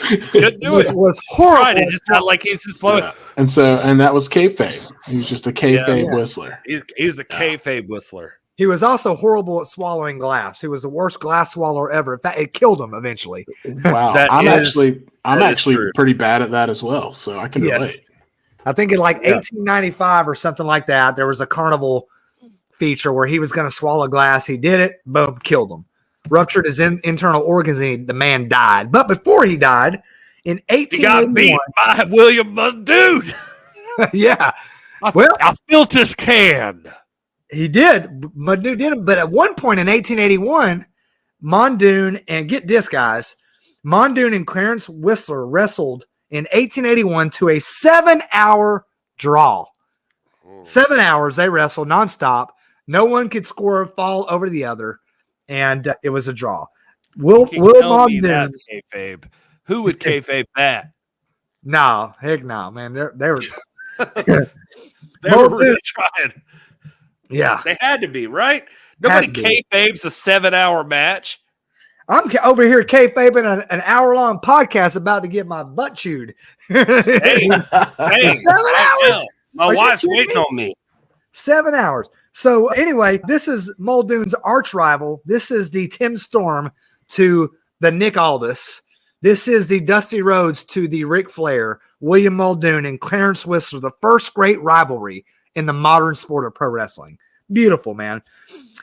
Speaker 1: was
Speaker 2: horrible.
Speaker 1: Right, it's just not like he's just flowing.
Speaker 3: Yeah. And that was kayfabe. He was just a kayfabe whistler.
Speaker 1: He's the kayfabe whistler.
Speaker 2: He was also horrible at swallowing glass. He was the worst glass swallower ever. In fact, it killed him eventually.
Speaker 3: Wow. I'm actually pretty bad at that as well, so I can relate.
Speaker 2: I think in 1895 or something like that, there was a carnival feature where he was going to swallow glass. He did it. Boom, killed him. Ruptured his internal organs, and the man died. But before he died, in 1881, he got beat
Speaker 1: by William Muldoon.
Speaker 2: Yeah.
Speaker 1: I filled his can.
Speaker 2: He did. Muldoon did. But at one point in 1881, Muldoon, and get this, guys, Muldoon and Clarence Whistler wrestled in 1881 to a 7-hour draw. 7 hours they wrestled nonstop. No one could score or fall over the other. And it was a draw. Will Muldoon?
Speaker 1: Who would kayfabe that?
Speaker 2: No, heck no, man. They were
Speaker 1: they were really trying.
Speaker 2: Yeah,
Speaker 1: they had to be, right? Nobody kayfabes a 7-hour match.
Speaker 2: I'm over here kayfabing an hour-long podcast about to get my butt chewed.
Speaker 1: Hey, 7
Speaker 2: hours.
Speaker 1: My wife's waiting on me.
Speaker 2: 7 hours. So anyway, this is Muldoon's arch rival. This is the Tim Storm to the Nick Aldis. This is the Dusty Rhodes to the Ric Flair. William Muldoon and Clarence Whistler, the first great rivalry in the modern sport of pro wrestling. Beautiful, man.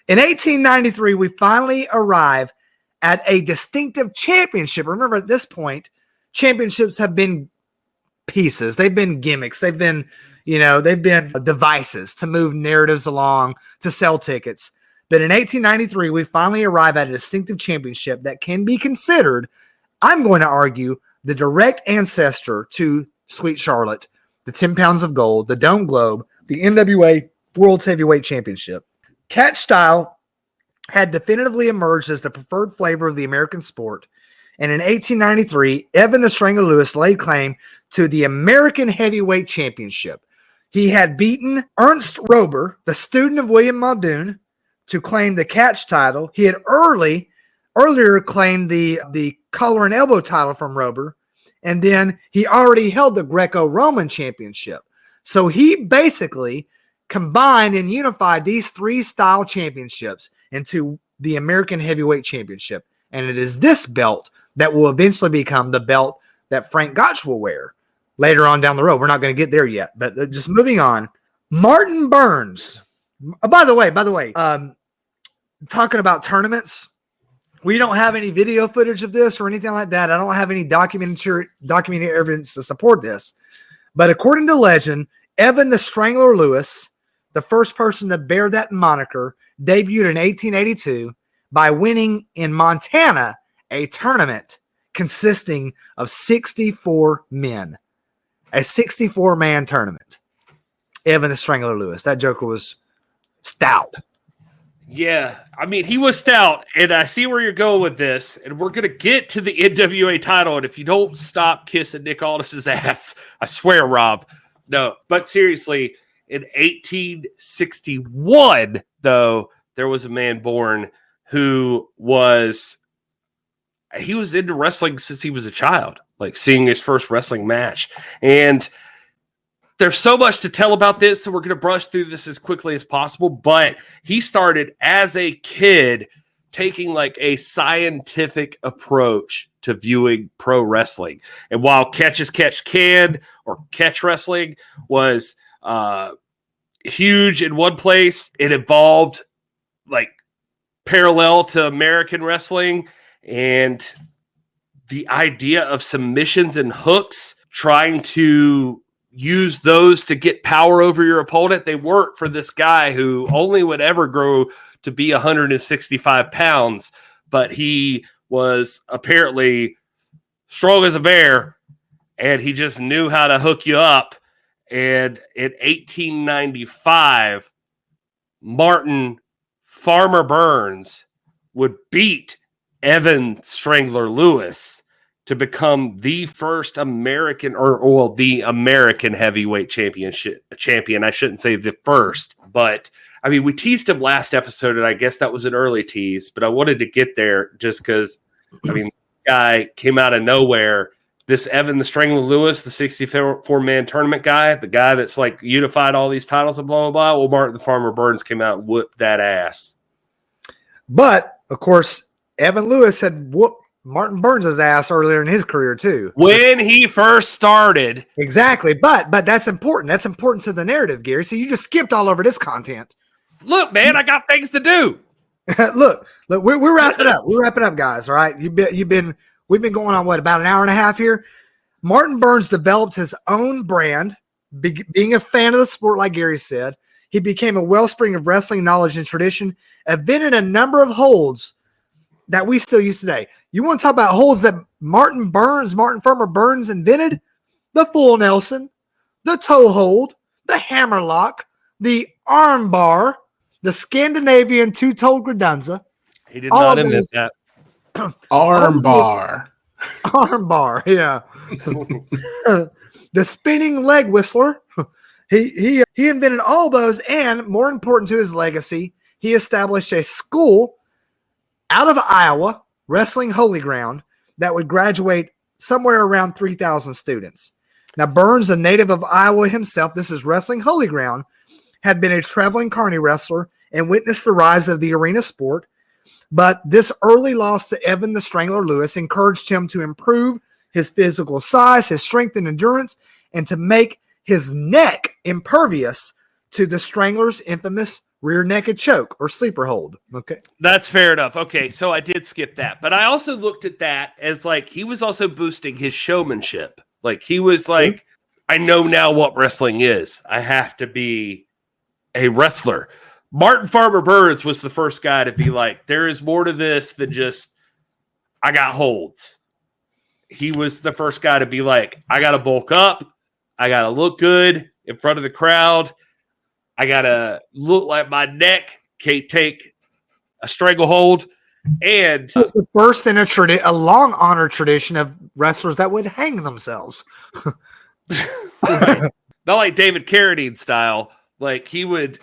Speaker 2: In 1893, we finally arrive at a distinctive championship. Remember, at this point, championships have been pieces. They've been gimmicks. They've been devices to move narratives along, to sell tickets. But in 1893, we finally arrive at a distinctive championship that can be considered, I'm going to argue, the direct ancestor to Sweet Charlotte, the 10 pounds of gold, the Dome Globe, the NWA World Heavyweight Championship. Catch style had definitively emerged as the preferred flavor of the American sport. And in 1893, Evan the Strangler Lewis laid claim to the American Heavyweight Championship. He had beaten Ernst Rober, the student of William Muldoon, to claim the catch title. He had earlier claimed the collar and elbow title from Rober, and then he already held the Greco-Roman Championship. So he basically combined and unified these three style championships into the American Heavyweight Championship. And it is this belt that will eventually become the belt that Frank Gotch will wear later on down the road. We're not going to get there yet, but just moving on. Martin Burns. By the way, talking about tournaments, we don't have any video footage of this or anything like that. I don't have any documented evidence to support this. But according to legend, Evan the Strangler Lewis the first person to bear that moniker, debuted in 1882 by winning in Montana a tournament consisting of 64 men. A 64-man tournament. Evan the Strangler Lewis. That joker was stout.
Speaker 1: Yeah, I mean, he was stout, and I see where you're going with this, and we're going to get to the NWA title, and if you don't stop kissing Nick Aldis's ass, I swear, Rob. No, but seriously, in 1861, though, there was a man born who was into wrestling since he was a child, like seeing his first wrestling match. And there's so much to tell about this, so we're going to brush through this as quickly as possible. But he started as a kid taking like a scientific approach to viewing pro wrestling. And while Catch as Catch Can or catch wrestling was huge in one place, it evolved like parallel to American wrestling, and the idea of submissions and hooks, trying to use those to get power over your opponent. They worked for this guy who only would ever grow to be 165 pounds, but he was apparently strong as a bear, and he just knew how to hook you up. And in 1895, Martin Farmer Burns would beat Evan Strangler Lewis to become the first American or the American heavyweight champion. I shouldn't say the first, but I mean, we teased him last episode, and I guess that was an early tease, but I wanted to get there just because, I mean, guy came out of nowhere. This Evan the Strangler Lewis, the 64-man tournament guy, the guy that's like unified all these titles and blah, blah, blah. Well, Martin the Farmer Burns came out and whooped that ass.
Speaker 2: But, of course, Evan Lewis had whooped Martin Burns' ass earlier in his career, too.
Speaker 1: When he first started.
Speaker 2: Exactly. But that's important. That's important to the narrative, Gary. So you just skipped all over this content.
Speaker 1: Look, man, I got things to do.
Speaker 2: Look, we're wrapping up. We're wrapping up, guys. All right. We've been going on about an hour and a half here. Martin Burns developed his own brand, being a fan of the sport, like Gary said. He became a wellspring of wrestling knowledge and tradition, invented a number of holds that we still use today. You want to talk about holds that Martin Farmer Burns invented? The full Nelson, the toe hold, the hammerlock, the arm bar, the Scandinavian two-toed credenza.
Speaker 1: He did not invent that.
Speaker 3: Arm bar.
Speaker 2: Arm bar, yeah. The spinning leg whistler. He invented all those, and more important to his legacy, he established a school out of Iowa, Wrestling Holy Ground, that would graduate somewhere around 3,000 students. Now, Burns, a native of Iowa himself, this is Wrestling Holy Ground, had been a traveling carny wrestler and witnessed the rise of the arena sport. But this early loss to Evan the Strangler Lewis encouraged him to improve his physical size, his strength and endurance, and to make his neck impervious to the Strangler's infamous rear naked choke or sleeper hold. Okay.
Speaker 1: That's fair enough. Okay, so I did skip that. But I also looked at that as like he was also boosting his showmanship. Like he was like, I know now what wrestling is. I have to be a wrestler. Martin Farmer Burns was the first guy to be like, there is more to this than just, I got holds. He was the first guy to be like, I got to bulk up. I got to look good in front of the crowd. I got to look like my neck can't take a stranglehold. And
Speaker 2: it was the first in a long honor tradition of wrestlers that would hang themselves.
Speaker 1: Right. Not like David Carradine style. Like he would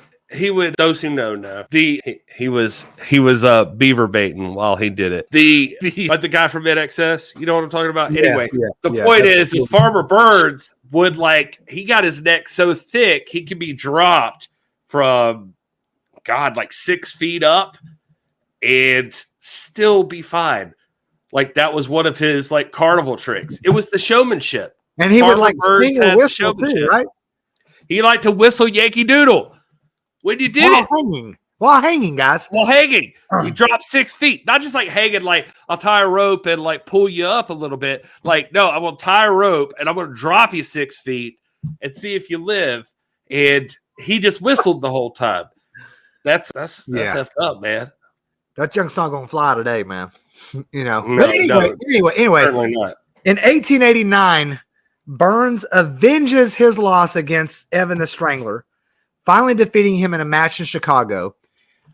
Speaker 1: those who know. He was beaver baiting while he did it. Like the guy from NXS, you know what I'm talking about? Anyway, the point is Farmer Burns would he got his neck so thick he could be dropped from like 6 feet up and still be fine. Like that was one of his carnival tricks. It was the showmanship.
Speaker 2: And he would sing or whistle too, right?
Speaker 1: He liked to whistle Yankee Doodle. When you did
Speaker 2: while hanging, guys.
Speaker 1: While hanging, you drop 6 feet. Not just hanging, I'll tie a rope and pull you up a little bit. No, I'm gonna tie a rope and I'm gonna drop you 6 feet and see if you live. And he just whistled the whole time. That's effed up, man.
Speaker 2: That junk's not gonna fly today, man.
Speaker 1: No,
Speaker 2: But anyway,
Speaker 1: certainly not.
Speaker 2: In 1889, Burns avenges his loss against Evan the Strangler, finally defeating him in a match in Chicago.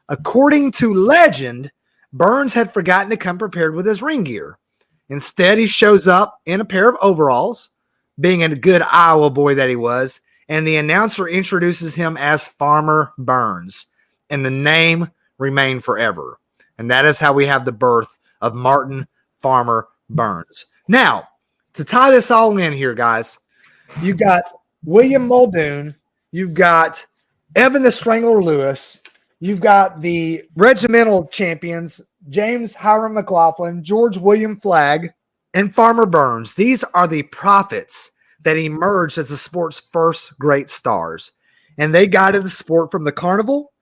Speaker 2: According to legend, Burns had forgotten to come prepared with his ring gear. Instead, he shows up in a pair of overalls, being a good Iowa boy that he was, and the announcer introduces him as Farmer Burns, and the name remained forever. And that is how we have the birth of Martin Farmer Burns. Now, to tie this all in here, guys, you've got William Muldoon, you've got Evan the Strangler Lewis, you've got the regimental champions, James Hiram McLaughlin, George William Flagg, and Farmer Burns. These are the prophets that emerged as the sport's first great stars. And they guided the sport from the carnival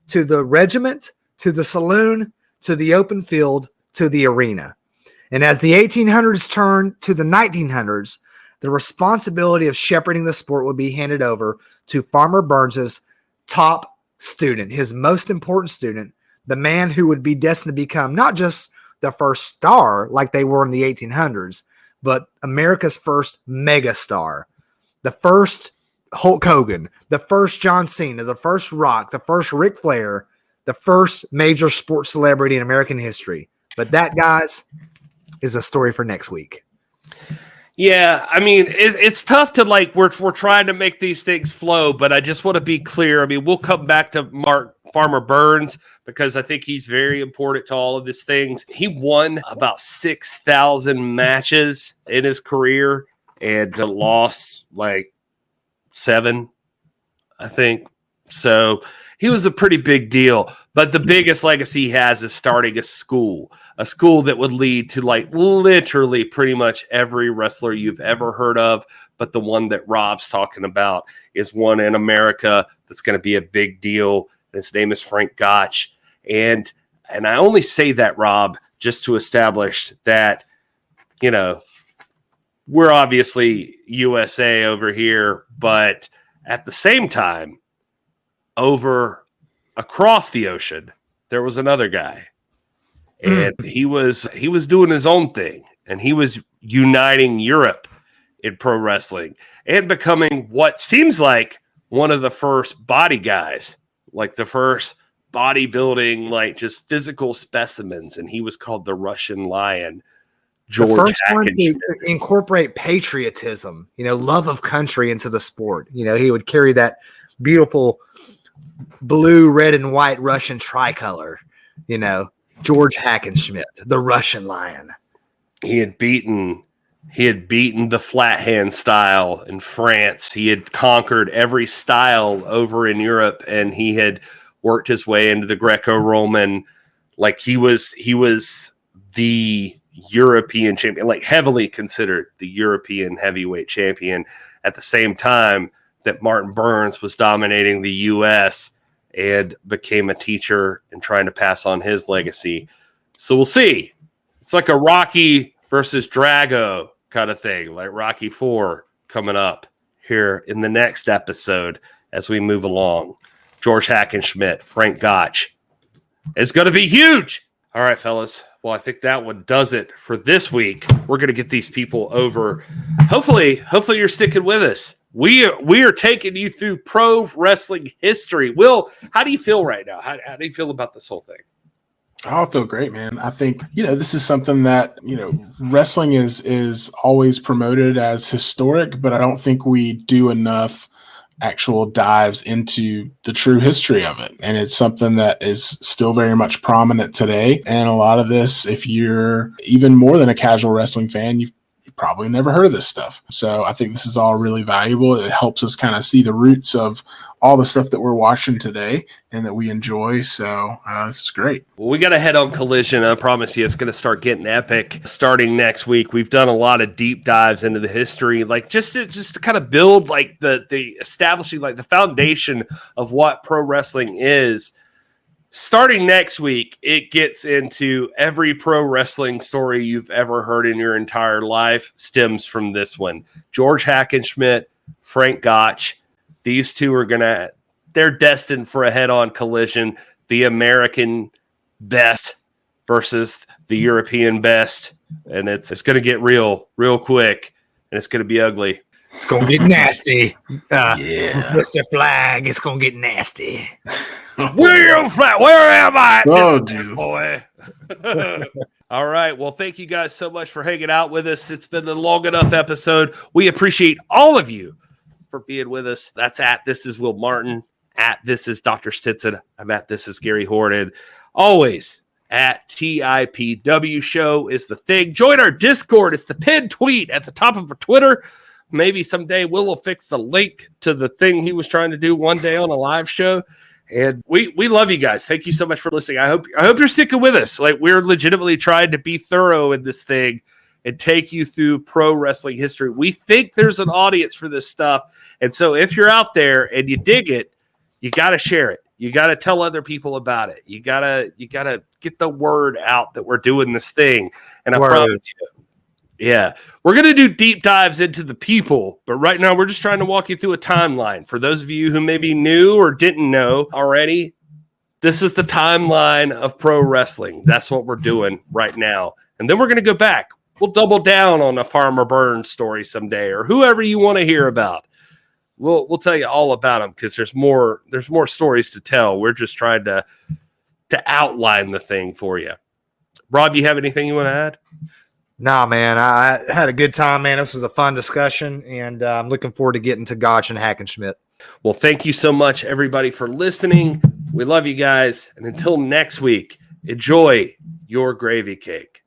Speaker 2: to the regiment, to the saloon, to the open field, to the arena. And as the 1800s turned to the 1900s, the responsibility of shepherding the sport would be handed over to Farmer Burns's top student, his most important student, the man who would be destined to become not just the first star like they were in the 1800s, but America's first mega star, the first Hulk Hogan, the first John Cena, the first Rock, the first Ric Flair, the first major sports celebrity in American history. But that, guys, is a story for next week.
Speaker 1: Yeah, I mean, it's tough to we're trying to make these things flow, but I just want to be clear. I mean, we'll come back to Farmer Burns because I think he's very important to all of these things. He won about 6,000 matches in his career and lost 7, I think. So he was a pretty big deal. But the biggest legacy he has is starting a school that would lead to literally pretty much every wrestler you've ever heard of. But the one that Rob's talking about is one in America that's going to be a big deal. His name is Frank Gotch. And I only say that, Rob, just to establish that, we're obviously USA over here, but at the same time, across the ocean, there was another guy. And he was doing his own thing, and he was uniting Europe in pro wrestling and becoming what seems like one of the first body guys, the first bodybuilding, just physical specimens. And he was called the Russian Lion. George
Speaker 2: the first one
Speaker 1: Hackenschmidt.
Speaker 2: to incorporate patriotism, love of country into the sport. He would carry that beautiful blue, red, and white Russian tricolor, George Hackenschmidt, the Russian Lion.
Speaker 1: He had beaten the flat hand style in France. He had conquered every style over in Europe, and he had worked his way into the Greco-Roman. He was the European champion, heavily considered the European heavyweight champion at the same time that Martin Burns was dominating the U.S. and became a teacher and trying to pass on his legacy. So we'll see. It's like a Rocky versus Drago kind of thing, like Rocky IV coming up here in the next episode as we move along. George Hackenschmidt, Frank Gotch. It's going to be huge. All right, fellas. Well, I think that one does it for this week. We're going to get these people over. Hopefully you're sticking with us. We are taking you through pro wrestling history. Will, how do you feel right now? How do you feel about this whole thing?
Speaker 3: Oh, I feel great, man. I think, this is something that, wrestling is always promoted as historic, but I don't think we do enough actual dives into the true history of it. And it's something that is still very much prominent today. And a lot of this, if you're even more than a casual wrestling fan, you've probably never heard of this stuff. So I think this is all really valuable. It helps us kind of see the roots of all the stuff that we're watching today and that we enjoy. So this is great.
Speaker 1: Well, we got a head-on collision. I promise you it's going to start getting epic starting next week. We've done a lot of deep dives into the history, just to kind of build the establishing the foundation of what pro wrestling is. Starting next week, it gets into every pro wrestling story you've ever heard in your entire life stems from this one. George Hackenschmidt, Frank Gotch. These two are going to they're destined for a head-on collision. The American best versus the European best. And it's going to get real quick, and it's going to be ugly.
Speaker 2: It's going to get nasty.
Speaker 1: Yeah.
Speaker 2: Mr. Flag, it's going to get nasty.
Speaker 1: William Flag, where am I?
Speaker 3: Oh, Jesus.
Speaker 1: Boy. All right. Well, thank you guys so much for hanging out with us. It's been a long enough episode. We appreciate all of you for being with us. That's at This Is Will Martin, at This Is Dr. Stinson. I'm at This Is Gary Horton. Always at TIPW Show is the thing. Join our Discord. It's the pinned tweet at the top of our Twitter. Maybe someday Will fix the link to the thing he was trying to do one day on a live show. And we love you guys. Thank you so much for listening. I hope you're sticking with us. Like, we're legitimately trying to be thorough in this thing and take you through pro wrestling history. We think there's an audience for this stuff. And so if you're out there and you dig it, you got to share it. You got to tell other people about it. You got to get the word out that we're doing this thing. And I promise you, yeah, we're going to do deep dives into the people, but right now we're just trying to walk you through a timeline. For those of you who maybe knew or didn't know already, this is the timeline of pro wrestling. That's what we're doing right now. And then we're going to go back. We'll double down on a Farmer Burns story someday, or whoever you want to hear about. We'll tell you all about them, because there's more stories to tell. We're just trying to outline the thing for you. Rob, you have anything you want to add?
Speaker 2: Nah, man, I had a good time, man. This was a fun discussion, and I'm looking forward to getting to Gotch and Hackenschmidt.
Speaker 1: Well, thank you so much, everybody, for listening. We love you guys. And until next week, enjoy your gravy cake.